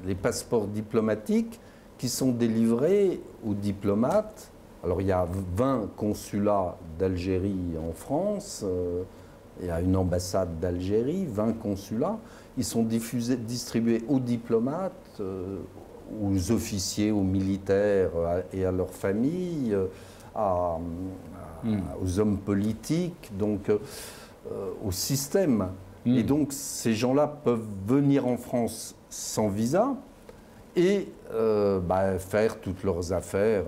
les passeports diplomatiques qui sont délivrés aux diplomates. Alors il y a 20 consulats d'Algérie en France, il y a une ambassade d'Algérie, 20 consulats. Ils sont distribués aux diplomates, aux officiers, aux militaires et à leurs familles, aux hommes politiques, donc au système. Et donc, ces gens-là peuvent venir en France sans visa et faire toutes leurs affaires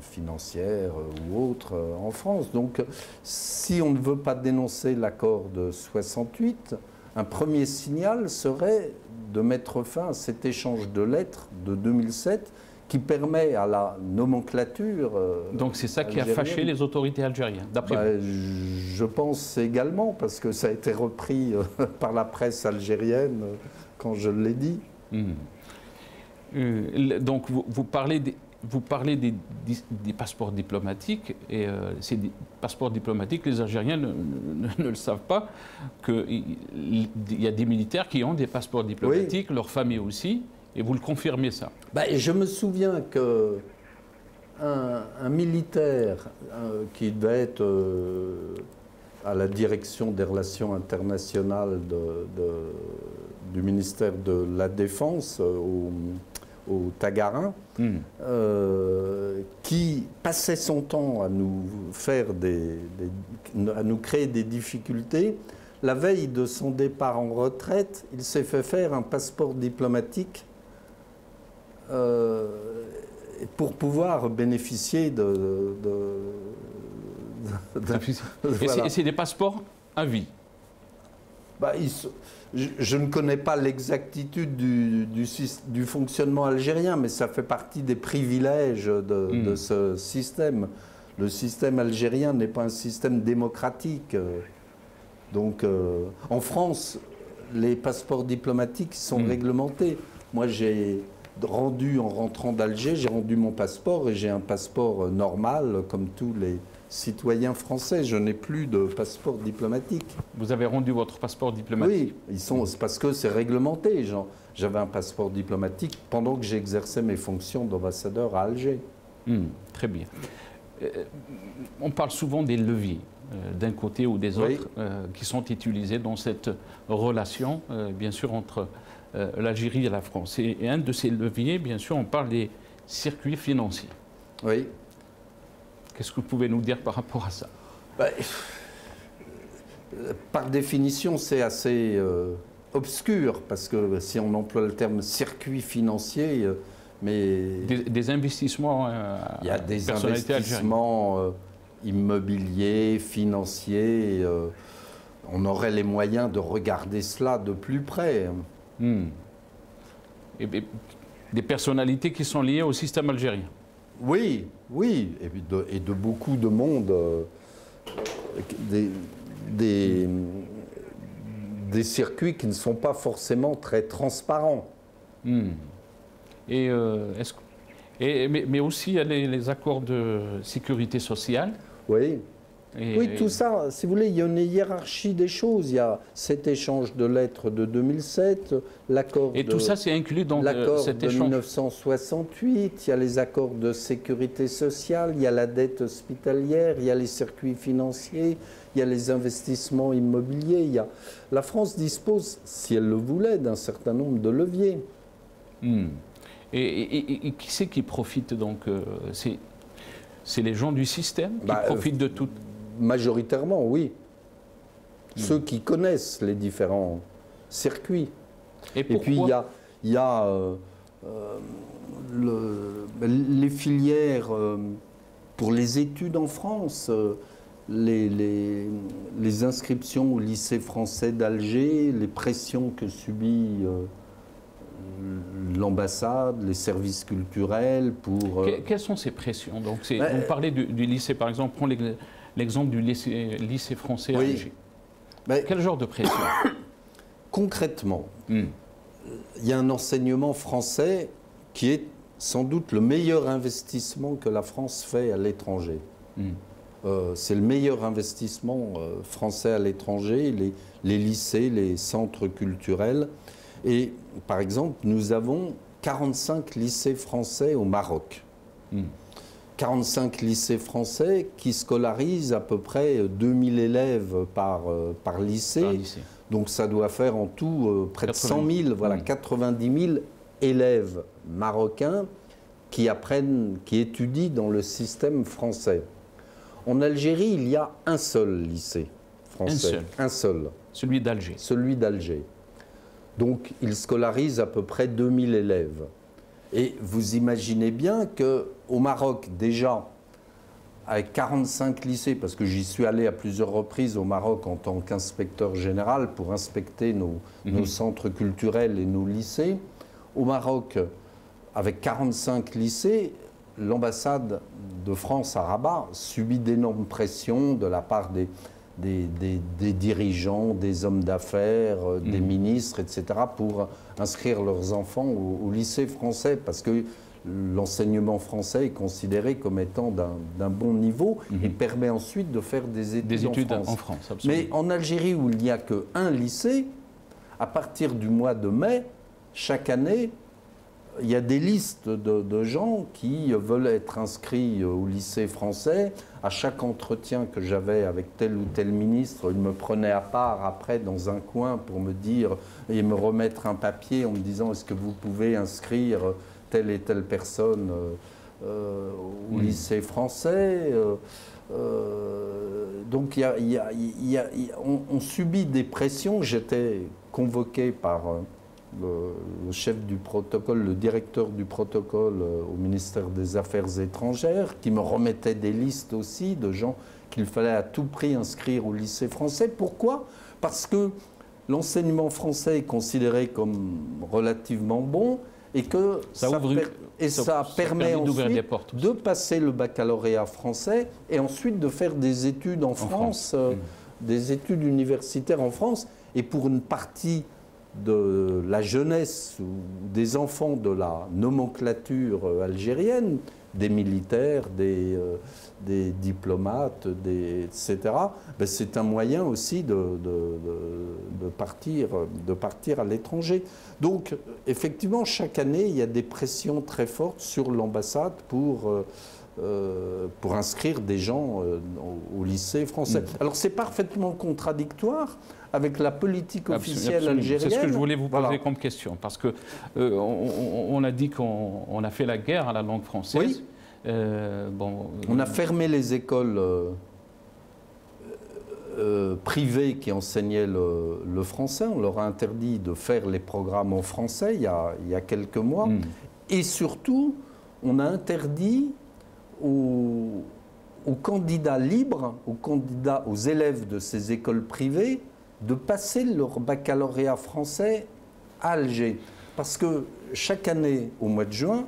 financières ou autres en France. Donc, si on ne veut pas dénoncer l'accord de 68, un premier signal serait de mettre fin à cet échange de lettres de 2007 qui permet à la nomenclature... Donc c'est ça qui a fâché les autorités algériennes, d'après vous? Je pense également, parce que ça a été repris par la presse algérienne quand je l'ai dit. Donc vous parlez des passeports diplomatiques, et ces passeports diplomatiques, les Algériens ne le savent pas, qu'il y a des militaires qui ont des passeports diplomatiques, leur famille aussi. Et vous le confirmez, ça? Je me souviens qu'un militaire qui devait être à la direction des relations internationales du ministère de la Défense au Tagarin, qui passait son temps à nous créer des difficultés. La veille de son départ en retraite, il s'est fait faire un passeport diplomatique pour pouvoir bénéficier Voilà. Et c'est des passeports à vie? Bah, je ne connais pas l'exactitude du fonctionnement algérien, mais ça fait partie des privilèges de ce système. Le système algérien n'est pas un système démocratique. Donc, en France, les passeports diplomatiques sont réglementés. Moi, j'ai rendu, en rentrant d'Alger, j'ai rendu mon passeport et j'ai un passeport normal, comme tous les citoyens français. Je n'ai plus de passeport diplomatique. Vous avez rendu votre passeport diplomatique? Oui, c'est parce que c'est réglementé. J'avais un passeport diplomatique pendant que j'exerçais mes fonctions d'ambassadeur à Alger. Très bien. On parle souvent des leviers, d'un côté ou des autres, qui sont utilisés dans cette relation, bien sûr, entre l'Algérie et la France. Et un de ces leviers, bien sûr, on parle des circuits financiers. Oui. Qu'est-ce que vous pouvez nous dire par rapport à ça? Par définition, c'est assez obscur, parce que si on emploie le terme circuit financier, mais... Des investissements il y a des investissements immobiliers, financiers. On aurait les moyens de regarder cela de plus près. Et des personnalités qui sont liées au système algérien? Oui, oui, et de beaucoup de monde, des circuits qui ne sont pas forcément très transparents. Mais aussi, il y a les accords de sécurité sociale. Oui. Oui, tout ça, si vous voulez, il y a une hiérarchie des choses. Il y a cet échange de lettres de 2007, l'accord de... Et tout ça, c'est inclus dans cet échange. 1968, il y a les accords de sécurité sociale, il y a la dette hospitalière, il y a les circuits financiers, il y a les investissements immobiliers. La France dispose, si elle le voulait, d'un certain nombre de leviers. Et qui c'est qui profite donc c'est les gens du système qui profitent de tout? Majoritairement, oui. Ceux qui connaissent les différents circuits. Et puis, il y a les filières pour les études en France, les inscriptions au lycée français d'Alger, les pressions que subit l'ambassade, les services culturels pour... Quelles sont ces pressions? Donc, vous parlez du lycée, par exemple, prenons l'exemple du lycée français à Alger. Quel genre de pression? Concrètement, il y a un enseignement français qui est sans doute le meilleur investissement que la France fait à l'étranger. C'est le meilleur investissement français à l'étranger, les lycées, les centres culturels. Et par exemple, nous avons 45 lycées français au Maroc. 45 lycées français qui scolarisent à peu près 2000 élèves par lycée. Donc ça doit faire en tout près de 100 000, voilà, 90 000 élèves marocains qui apprennent, qui étudient dans le système français. En Algérie, il y a un seul lycée français. Un seul. Celui d'Alger. Celui d'Alger. Donc, il scolarise à peu près 2000 élèves. Et vous imaginez bien qu'au Maroc, déjà, avec 45 lycées, parce que j'y suis allé à plusieurs reprises au Maroc en tant qu'inspecteur général pour inspecter nos centres culturels et nos lycées, au Maroc, avec 45 lycées, l'ambassade de France à Rabat subit d'énormes pressions de la part des dirigeants, des hommes d'affaires, des ministres, etc., pour inscrire leurs enfants au lycée français, parce que l'enseignement français est considéré comme étant d'un bon niveau et permet ensuite de faire des études en France. Mais en Algérie, où il n'y a qu'un lycée, à partir du mois de mai, chaque année, il y a des listes de gens qui veulent être inscrits au lycée français. À chaque entretien que j'avais avec tel ou tel ministre, il me prenait à part après dans un coin pour me dire et me remettre un papier en me disant est-ce que vous pouvez inscrire telle et telle personne au lycée français. Donc on subit des pressions. J'étais convoqué par le chef du protocole, le directeur du protocole au ministère des Affaires étrangères, qui me remettait des listes aussi de gens qui qu'il fallait à tout prix inscrire au lycée français. Pourquoi? Parce que l'enseignement français est considéré comme relativement bon et que ça permet ensuite de passer le baccalauréat français et ensuite de faire des études en France. Des études universitaires en France. Et pour une partie de la jeunesse ou des enfants de la nomenclature algérienne, des militaires, des diplomates, etc., ben c'est un moyen aussi de partir à l'étranger. Donc, effectivement, chaque année, il y a des pressions très fortes sur l'ambassade pour inscrire des gens au lycée français. Alors, c'est parfaitement contradictoire avec la politique officielle algérienne. C'est ce que je voulais vous poser comme question, parce que on a dit qu'on a fait la guerre à la langue française. Oui. On a fermé les écoles privées qui enseignaient le français. On leur a interdit de faire les programmes en français il y a quelques mois. Et surtout, on a interdit aux candidats libres, aux élèves de ces écoles privées, de passer leur baccalauréat français à Alger. Parce que chaque année, au mois de juin,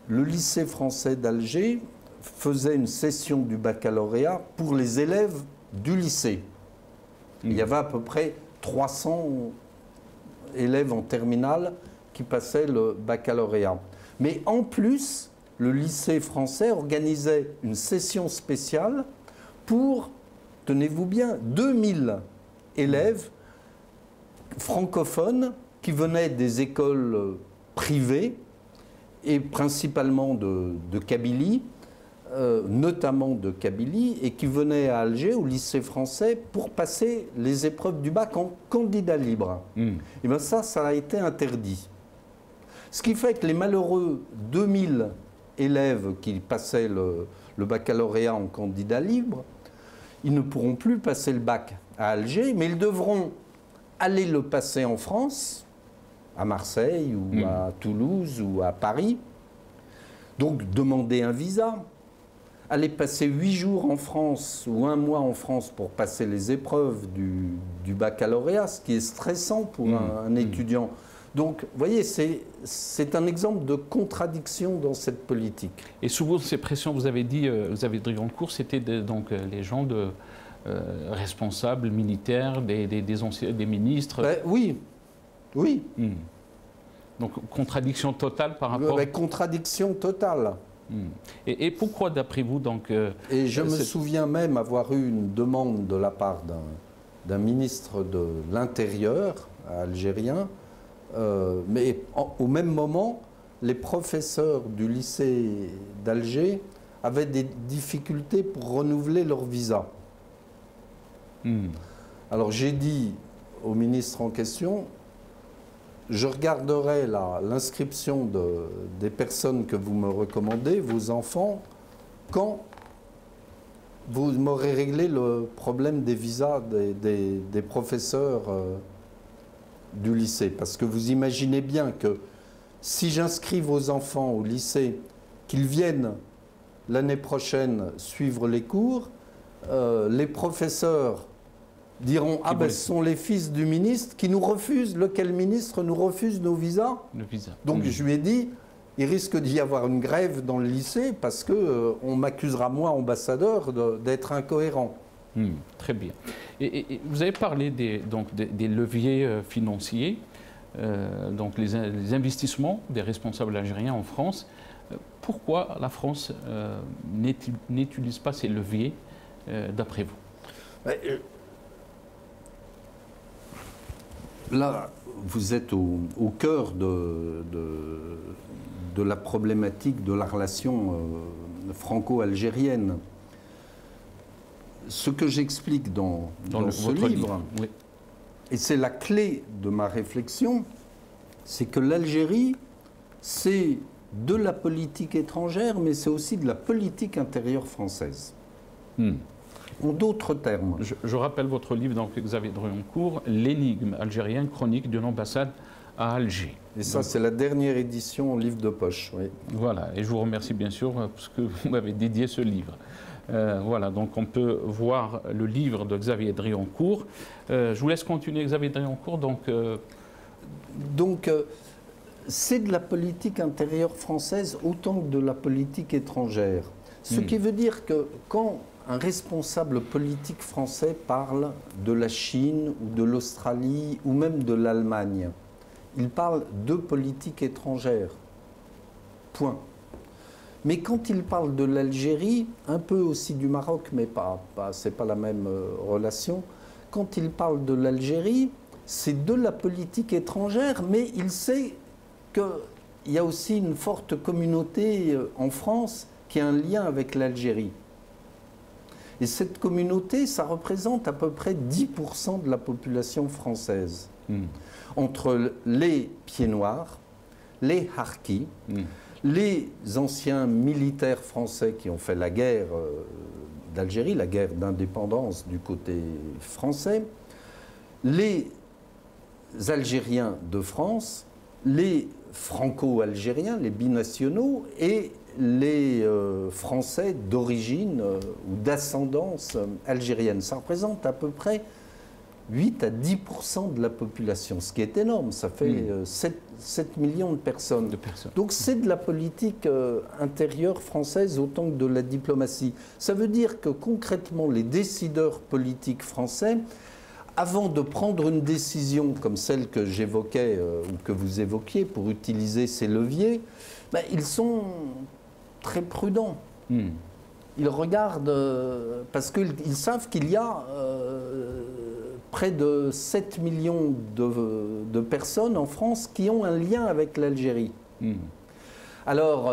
le lycée français d'Alger faisait une session du baccalauréat pour les élèves du lycée. Il y avait à peu près 300 élèves en terminale qui passaient le baccalauréat. Mais en plus, le lycée français organisait une session spéciale pour, tenez-vous bien, 2000 élèves francophones qui venaient des écoles privées et principalement de Kabylie, notamment de Kabylie, et qui venaient à Alger, au lycée français, pour passer les épreuves du bac en candidat libre. Et bien ça a été interdit. Ce qui fait que les malheureux 2000 élèves qui passaient le baccalauréat en candidat libre, ils ne pourront plus passer le bac à Alger, mais ils devront aller le passer en France, à Marseille ou à Toulouse ou à Paris. Donc demander un visa, aller passer 8 jours en France ou 1 mois en France pour passer les épreuves du baccalauréat, ce qui est stressant pour un étudiant. Donc, vous voyez, c'est un exemple de contradiction dans cette politique. Et souvent, ces pressions, vous avez dit en cours, c'était donc les gens responsables militaires, des ministres. Oui. Donc, contradiction totale par rapport... Contradiction totale. Et pourquoi, d'après vous, donc... Et je me souviens même avoir eu une demande de la part d'un ministre de l'Intérieur algérien, mais au même moment, les professeurs du lycée d'Alger avaient des difficultés pour renouveler leur visa. Alors j'ai dit au ministre en question, je regarderai l'inscription des personnes que vous me recommandez, vos enfants, quand vous m'aurez réglé le problème des visas des professeurs du lycée. Parce que vous imaginez bien que si j'inscris vos enfants au lycée, qu'ils viennent l'année prochaine suivre les cours, les professeurs diront « Ah ben ce sont les fils du ministre qui nous refusent, lequel ministre nous refuse nos visas ?» Donc je lui ai dit, il risque d'y avoir une grève dans le lycée parce qu'on m'accusera, moi, ambassadeur, d'être incohérent. Très bien. Et vous avez parlé des leviers financiers, donc les investissements des responsables algériens en France. Pourquoi la France n'utilise pas ces leviers, d'après vous? Là, vous êtes au cœur de la problématique de la relation franco-algérienne. Ce que j'explique dans ce livre, et c'est la clé de ma réflexion, c'est que l'Algérie, c'est de la politique étrangère, mais c'est aussi de la politique intérieure française. En d'autres termes. Je rappelle votre livre, donc, Xavier Drioncourt, L'énigme algérienne, chronique d'une ambassade à Alger. Et ça, c'est la dernière édition en livre de poche. Oui. Voilà, et je vous remercie bien sûr parce que vous m'avez dédié ce livre. Voilà, donc on peut voir le livre de Xavier Drioncourt. Je vous laisse continuer, Xavier Drioncourt. Donc c'est de la politique intérieure française autant que de la politique étrangère. Ce qui veut dire que quand un responsable politique français parle de la Chine ou de l'Australie ou même de l'Allemagne, il parle de politique étrangère. Point. Mais quand il parle de l'Algérie, un peu aussi du Maroc, mais c'est pas la même relation, quand il parle de l'Algérie, c'est de la politique étrangère, mais il sait qu'il y a aussi une forte communauté en France qui a un lien avec l'Algérie. Et cette communauté, ça représente à peu près 10% de la population française. Entre les Pieds-Noirs, les Harkis, les anciens militaires français qui ont fait la guerre d'Algérie, la guerre d'indépendance du côté français, les Algériens de France, les Franco-Algériens, les binationaux, et les Français d'origine ou d'ascendance algérienne. Ça représente à peu près 8 à 10% de la population, ce qui est énorme. Ça fait 7 millions de personnes. Donc c'est de la politique intérieure française autant que de la diplomatie. Ça veut dire que concrètement, les décideurs politiques français, avant de prendre une décision comme celle que j'évoquais ou que vous évoquiez pour utiliser ces leviers, ils sont très prudents. Ils regardent, parce qu'ils savent qu'il y a près de 7 millions de personnes en France qui ont un lien avec l'Algérie. Alors,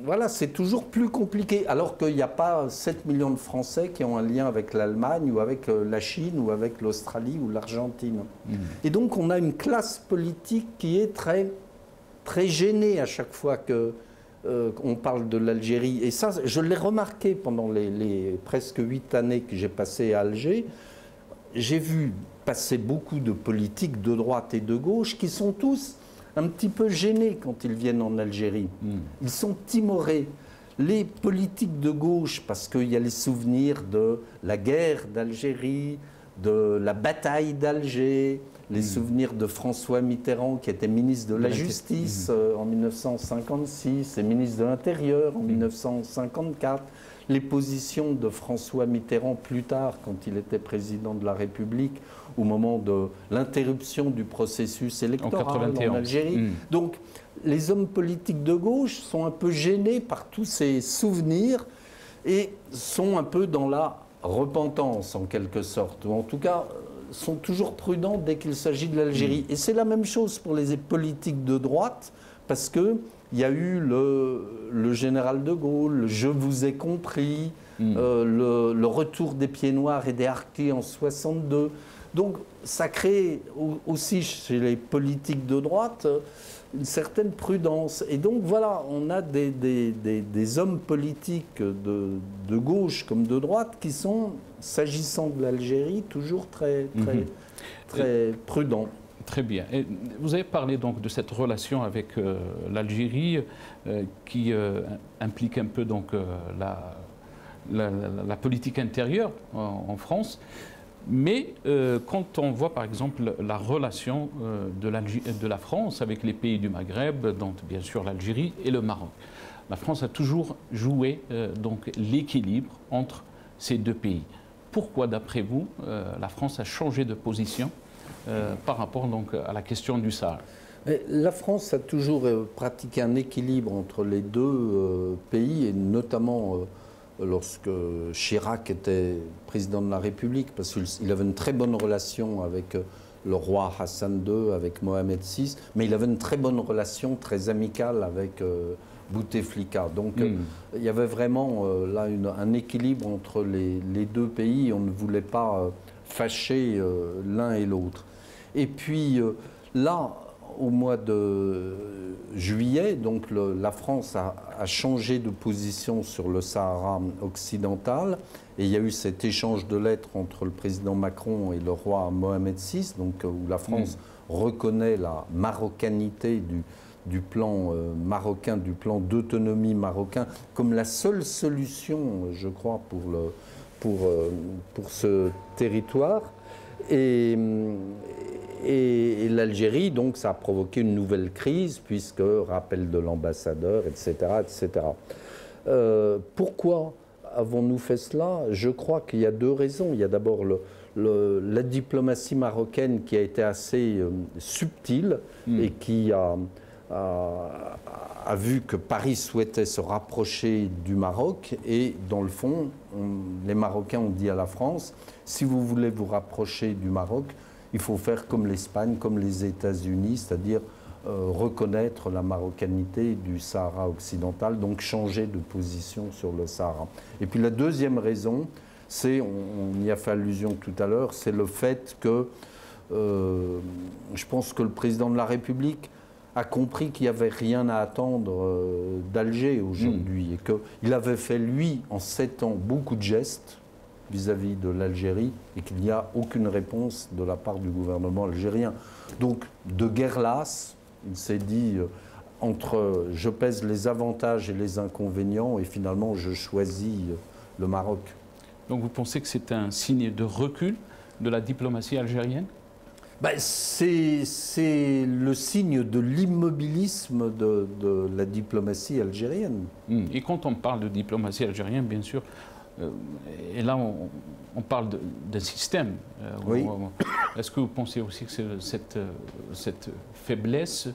voilà, c'est toujours plus compliqué, alors qu'il n'y a pas 7 millions de Français qui ont un lien avec l'Allemagne ou avec la Chine ou avec l'Australie ou l'Argentine. Et donc, on a une classe politique qui est très, très gênée à chaque fois qu'on parle de l'Algérie. Et ça, je l'ai remarqué pendant les presque 8 années que j'ai passées à Alger. J'ai vu passer beaucoup de politiques de droite et de gauche qui sont tous un petit peu gênés quand ils viennent en Algérie. Ils sont timorés. Les politiques de gauche, parce qu'il y a les souvenirs de la guerre d'Algérie, de la bataille d'Alger, les souvenirs de François Mitterrand qui était ministre de la Justice en 1956 et ministre de l'Intérieur en 1954. Les positions de François Mitterrand plus tard, quand il était président de la République, au moment de l'interruption du processus électoral en Algérie. Donc, les hommes politiques de gauche sont un peu gênés par tous ces souvenirs et sont un peu dans la repentance, en quelque sorte, ou en tout cas, sont toujours prudents dès qu'il s'agit de l'Algérie. Et c'est la même chose pour les politiques de droite, parce que il y a eu le général de Gaulle, le « je vous ai compris », le retour des Pieds-Noirs et des Harkis en 62. Donc ça crée aussi chez les politiques de droite une certaine prudence. Et donc voilà, on a des hommes politiques de gauche comme de droite qui sont, s'agissant de l'Algérie, toujours très prudents. Très bien. Et vous avez parlé donc de cette relation avec l'Algérie qui implique un peu donc la politique intérieure en France. Mais quand on voit par exemple la relation de la France avec les pays du Maghreb, donc bien sûr l'Algérie et le Maroc, la France a toujours joué donc l'équilibre entre ces deux pays. Pourquoi, d'après vous, la France a changé de position par rapport donc à la question du Sahara? La France a toujours pratiqué un équilibre entre les deux pays, et notamment lorsque Chirac était président de la République, parce qu'il avait une très bonne relation avec le roi Hassan II, avec Mohamed VI, mais il avait une très bonne relation, très amicale avec Bouteflika. Donc il y avait vraiment là un équilibre entre les deux pays. On ne voulait pas fâcher l'un et l'autre. Et puis là, au mois de juillet, donc la France a changé de position sur le Sahara occidental, et il y a eu cet échange de lettres entre le président Macron et le roi Mohamed VI, donc où la France reconnaît la marocanité du plan marocain, du plan d'autonomie marocain, comme la seule solution, je crois, pour ce territoire. Et l'Algérie, donc, ça a provoqué une nouvelle crise, puisque rappel de l'ambassadeur, etc., etc. Pourquoi avons-nous fait cela? Je crois qu'il y a deux raisons. Il y a d'abord la diplomatie marocaine qui a été assez subtile et qui a vu que Paris souhaitait se rapprocher du Maroc. Et dans le fond, les Marocains ont dit à la France, si vous voulez vous rapprocher du Maroc, il faut faire comme l'Espagne, comme les États-Unis, c'est-à-dire reconnaître la marocanité du Sahara occidental, donc changer de position sur le Sahara. Et puis la deuxième raison, c'est, on y a fait allusion tout à l'heure, c'est le fait que je pense que le président de la République a compris qu'il n'y avait rien à attendre d'Alger aujourd'hui et qu'il avait fait, lui, en 7 ans, beaucoup de gestes vis-à-vis de l'Algérie et qu'il n'y a aucune réponse de la part du gouvernement algérien. Donc, de guerre lasse, il s'est dit entre je pèse les avantages et les inconvénients et finalement je choisis le Maroc. Donc vous pensez que c'est un signe de recul de la diplomatie algérienne? Ben, c'est le signe de l'immobilisme de la diplomatie algérienne. Et quand on parle de diplomatie algérienne, bien sûr, et là on parle d'un système. Oui. Est-ce que vous pensez aussi que cette faiblesse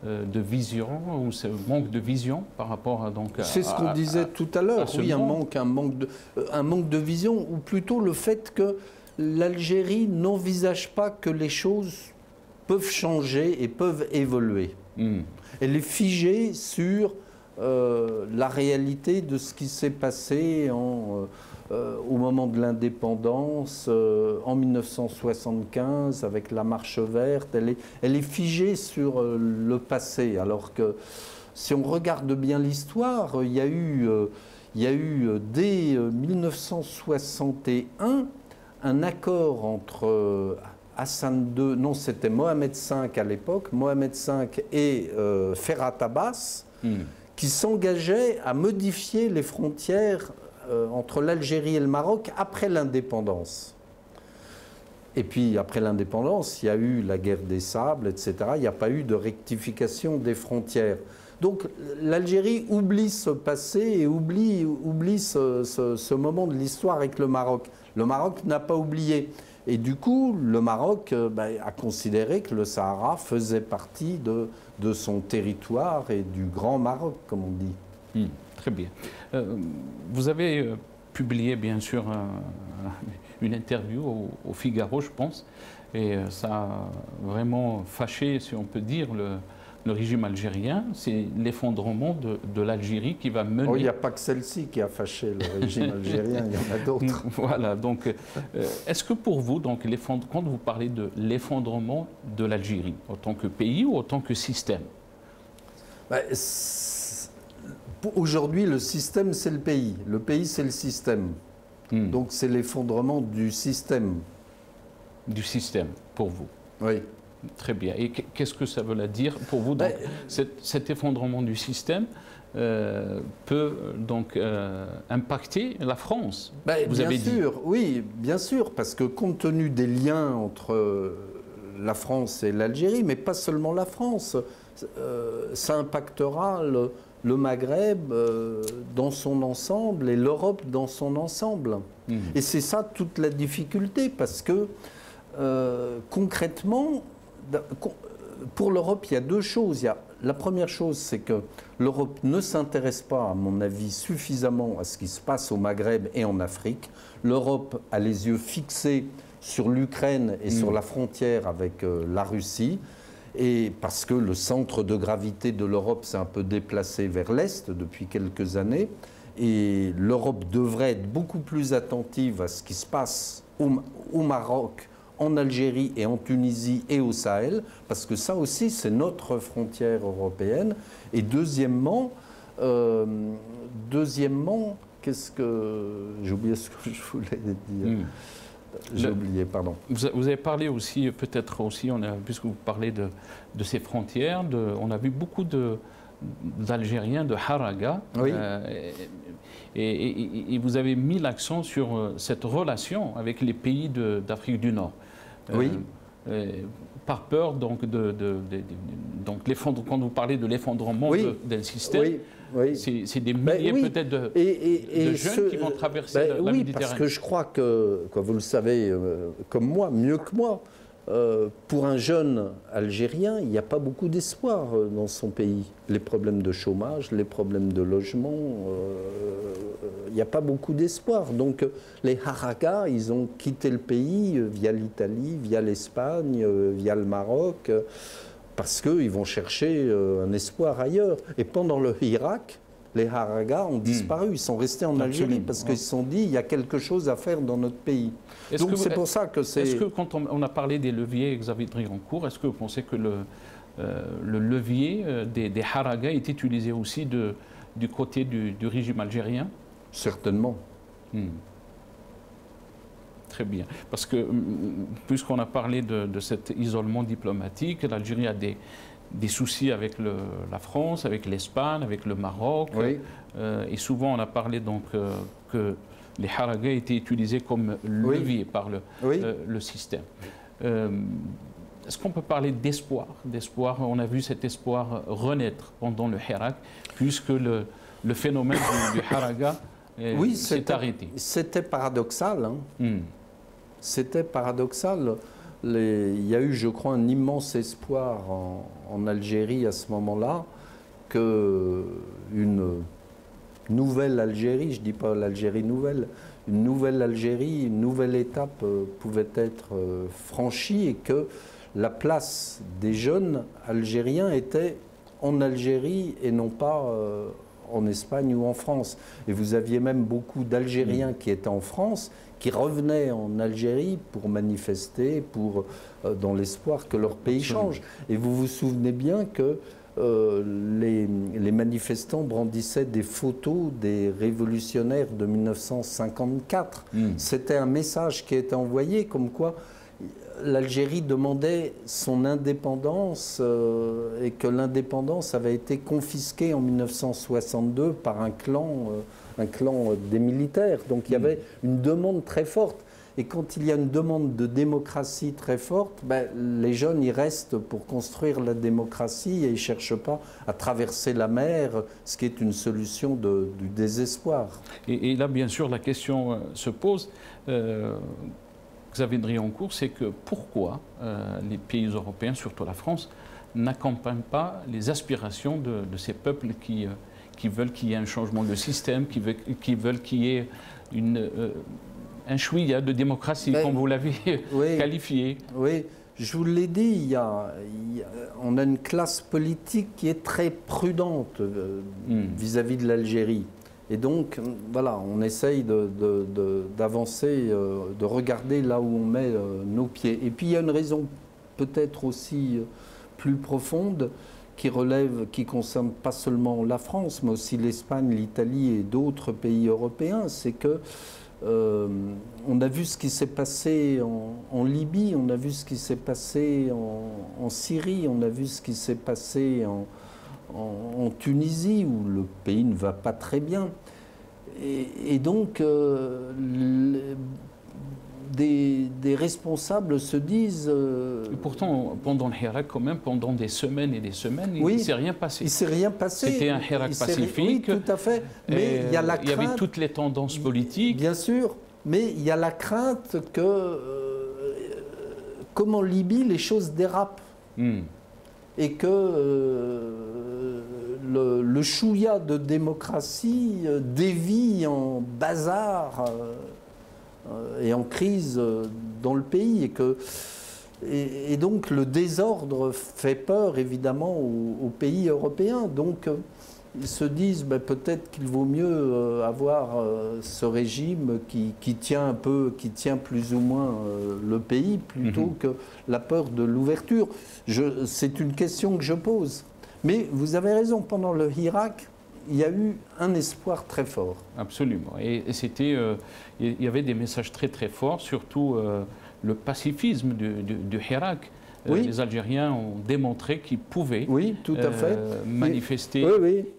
de vision ou ce manque de vision par rapport à c'est ce qu'on disait tout à l'heure, oui, un manque de vision, ou plutôt le fait que l'Algérie n'envisage pas que les choses peuvent changer et peuvent évoluer. Elle est figée sur la réalité de ce qui s'est passé au moment de l'indépendance, en 1975, avec la Marche verte. Elle est figée sur le passé, alors que si on regarde bien l'histoire, il y a eu dès 1961 un accord entre Hassan II, non c'était Mohamed V à l'époque, Mohamed V et Ferhat Abbas, qui s'engageaient à modifier les frontières entre l'Algérie et le Maroc après l'indépendance. Et puis après l'indépendance, il y a eu la guerre des sables, etc. Il n'y a pas eu de rectification des frontières. Donc l'Algérie oublie ce passé et oublie ce moment de l'histoire avec le Maroc. Le Maroc n'a pas oublié. Et du coup, le Maroc a considéré que le Sahara faisait partie de son territoire et du Grand Maroc, comme on dit. Très bien. Vous avez publié, bien sûr, une interview au Figaro, je pense, et ça a vraiment fâché, si on peut dire, le régime algérien. C'est l'effondrement de l'Algérie qui va mener... Oh, il n'y a pas que celle-ci qui a fâché le régime algérien, il y en a d'autres. Voilà, donc est-ce que pour vous, donc, quand vous parlez de l'effondrement de l'Algérie, autant que pays ou autant que système? Aujourd'hui, le système, c'est le pays. Le pays, c'est le système. Donc, c'est l'effondrement du système. Du système, pour vous? Oui. Très bien. Et qu'est-ce que ça veut dire pour vous? Donc, cet effondrement du système peut donc impacter la France, vous avez dit. Bien sûr, oui, bien sûr, parce que compte tenu des liens entre la France et l'Algérie, mais pas seulement la France, ça impactera le Maghreb dans son ensemble et l'Europe dans son ensemble. Et c'est ça toute la difficulté, parce que concrètement, pour l'Europe, il y a deux choses. La première chose, c'est que l'Europe ne s'intéresse pas, à mon avis, suffisamment à ce qui se passe au Maghreb et en Afrique. L'Europe a les yeux fixés sur l'Ukraine et sur la frontière avec la Russie. Et parce que le centre de gravité de l'Europe s'est un peu déplacé vers l'Est depuis quelques années. Et l'Europe devrait être beaucoup plus attentive à ce qui se passe au Maroc, en Algérie et en Tunisie et au Sahel, parce que ça aussi, c'est notre frontière européenne. Et deuxièmement, qu'est-ce que... J'ai oublié ce que je voulais dire. J'ai oublié, pardon. Vous avez parlé aussi, peut-être aussi, puisque vous parlez de ces frontières, on a vu beaucoup d'Algériens de Haraga. Oui. Et vous avez mis l'accent sur cette relation avec les pays d'Afrique du Nord. Oui. Par peur, donc, quand vous parlez de l'effondrement d'un système, oui. Oui. C'est des milliers peut-être de jeunes qui vont traverser la Méditerranée. Parce que je crois que, comme vous le savez, comme moi, mieux que moi, pour un jeune Algérien, il n'y a pas beaucoup d'espoir dans son pays. Les problèmes de chômage, les problèmes de logement, il n'y a pas beaucoup d'espoir. Donc les Haragas, ils ont quitté le pays via l'Italie, via l'Espagne, via le Maroc, parce qu'ils vont chercher un espoir ailleurs. Et pendant le Hirak, les Haragas ont disparu, ils sont restés en Algérie parce qu'ils se sont dit il y a quelque chose à faire dans notre pays. Donc c'est pour ça que c'est... Est-ce que quand on a parlé des leviers, Xavier Driancourt, est-ce que vous pensez que le levier des Haragas est utilisé aussi du côté du régime algérien? Certainement. Très bien. Parce que, puisqu'on a parlé de cet isolement diplomatique, l'Algérie a des soucis avec la France, avec l'Espagne, avec le Maroc. Oui. Et souvent, on a parlé donc que les Haragas étaient utilisés comme levier par le système. Est-ce qu'on peut parler d'espoir? On a vu cet espoir renaître pendant le Hirak, puisque le phénomène du Haraga s'est arrêté. C'était paradoxal. C'était paradoxal. Il y a eu, je crois, un immense espoir en Algérie à ce moment-là qu'une nouvelle Algérie, je ne dis pas l'Algérie nouvelle, une nouvelle Algérie, une nouvelle étape pouvait être franchie et que la place des jeunes Algériens était en Algérie et non pas en Espagne ou en France. Et vous aviez même beaucoup d'Algériens qui étaient en France, qui revenaient en Algérie pour manifester, dans l'espoir que leur pays change. Et vous vous souvenez bien que les manifestants brandissaient des photos des révolutionnaires de 1954. C'était un message qui était envoyé comme quoi l'Algérie demandait son indépendance et que l'indépendance avait été confisquée en 1962 par un clan des militaires. Donc il y avait une demande très forte. Et quand il y a une demande de démocratie très forte, les jeunes y restent pour construire la démocratie et ils ne cherchent pas à traverser la mer, ce qui est une solution du désespoir. Et là, bien sûr, la question se pose. Xavier Driancourt, c'est que pourquoi les pays européens, surtout la France, n'accompagnent pas les aspirations de ces peuples qui veulent qu'il y ait un changement de système, qui veulent qu'il y ait un chouïa de démocratie, comme vous l'avez qualifié. Oui, je vous l'ai dit, on a une classe politique qui est très prudente vis-à-vis de l'Algérie. Et donc, voilà, on essaye d'avancer, de regarder là où on met nos pieds. Et puis, il y a une raison peut-être aussi plus profonde qui concerne pas seulement la France, mais aussi l'Espagne, l'Italie et d'autres pays européens. C'est que on a vu ce qui s'est passé en Libye, on a vu ce qui s'est passé en Syrie, on a vu ce qui s'est passé en Tunisie, où le pays ne va pas très bien. Et donc, des responsables se disent... Et pourtant, pendant le Hirak, quand même, pendant des semaines et des semaines, il ne s'est rien passé. Il ne s'est rien passé. C'était un Hirak pacifique. Oui, tout à fait. Mais il y a la crainte... Il y avait toutes les tendances politiques. Bien sûr, mais il y a la crainte que, comme en Libye, les choses dérapent. Et que le chouïa de démocratie dévie en bazar et en crise dans le pays. Et donc le désordre fait peur évidemment aux pays européens. Donc ils se disent peut-être qu'il vaut mieux avoir ce régime qui tient plus ou moins le pays plutôt que la peur de l'ouverture. C'est une question que je pose. Mais vous avez raison, pendant le Hirak, il y a eu un espoir très fort. Absolument. Et c'était, il y avait des messages très très forts, surtout le pacifisme du Hirak. Oui. Les Algériens ont démontré qu'ils pouvaient tout à fait. manifester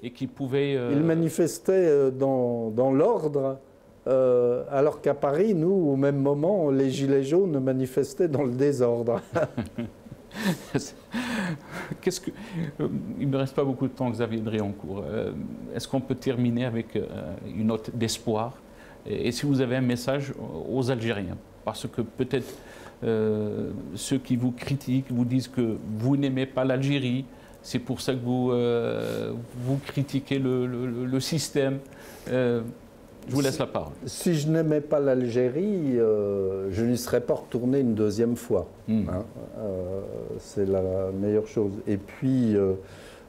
et qu'ils pouvaient... Ils manifestaient dans l'ordre, alors qu'à Paris, nous, au même moment, les Gilets jaunes manifestaient dans le désordre. Il ne me reste pas beaucoup de temps, Xavier Driancourt. Est-ce qu'on peut terminer avec une note d'espoir? Et si vous avez un message aux Algériens, parce que peut-être ceux qui vous critiquent vous disent que vous n'aimez pas l'Algérie, c'est pour ça que vous critiquez le système. Je vous laisse la parole. Si je n'aimais pas l'Algérie, je n'y serais pas retourné une deuxième fois. C'est la meilleure chose. Et puis,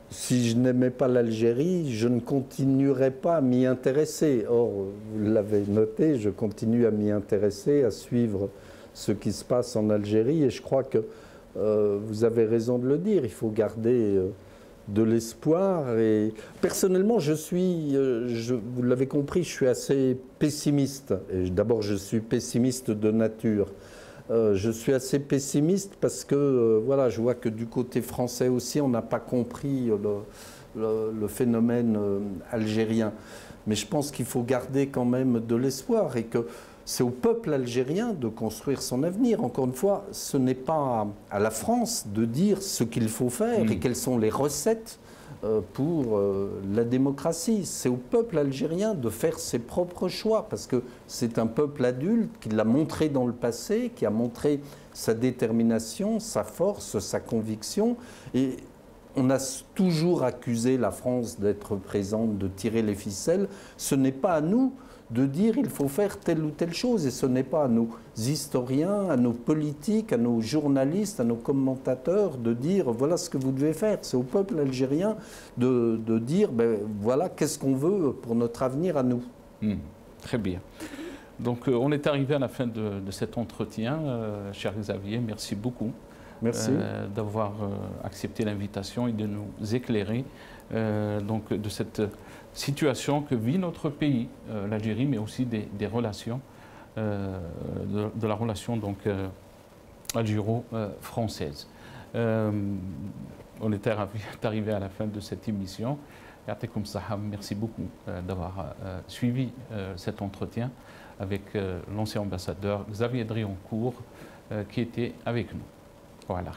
si je n'aimais pas l'Algérie, je ne continuerais pas à m'y intéresser. Or, vous l'avez noté, je continue à m'y intéresser, à suivre ce qui se passe en Algérie. Et je crois que vous avez raison de le dire, il faut garder de l'espoir. Et personnellement, vous l'avez compris, je suis assez pessimiste. Et d'abord, je suis pessimiste de nature. Je suis assez pessimiste parce que voilà, je vois que du côté français aussi, on n'a pas compris le phénomène algérien. Mais je pense qu'il faut garder quand même de l'espoir et que c'est au peuple algérien de construire son avenir. Encore une fois, ce n'est pas à la France de dire ce qu'il faut faire et quelles sont les recettes pour la démocratie. C'est au peuple algérien de faire ses propres choix, parce que c'est un peuple adulte qui l'a montré dans le passé, qui a montré sa détermination, sa force, sa conviction. Et on a toujours accusé la France d'être présente, de tirer les ficelles. Ce n'est pas à nous de dire il faut faire telle ou telle chose. Et ce n'est pas à nos historiens, à nos politiques, à nos journalistes, à nos commentateurs de dire voilà ce que vous devez faire. C'est au peuple algérien de dire ben, voilà qu'est-ce qu'on veut pour notre avenir à nous. Très bien. Donc on est arrivé à la fin de cet entretien. Cher Xavier, merci beaucoup. Merci. D'avoir accepté l'invitation et de nous éclairer donc, de cette situation que vit notre pays, l'Algérie, mais aussi des relations, de la relation donc algéro-française. On est arrivé à la fin de cette émission. Merci beaucoup d'avoir suivi cet entretien avec l'ancien ambassadeur Xavier Driancourt qui était avec nous. Voilà.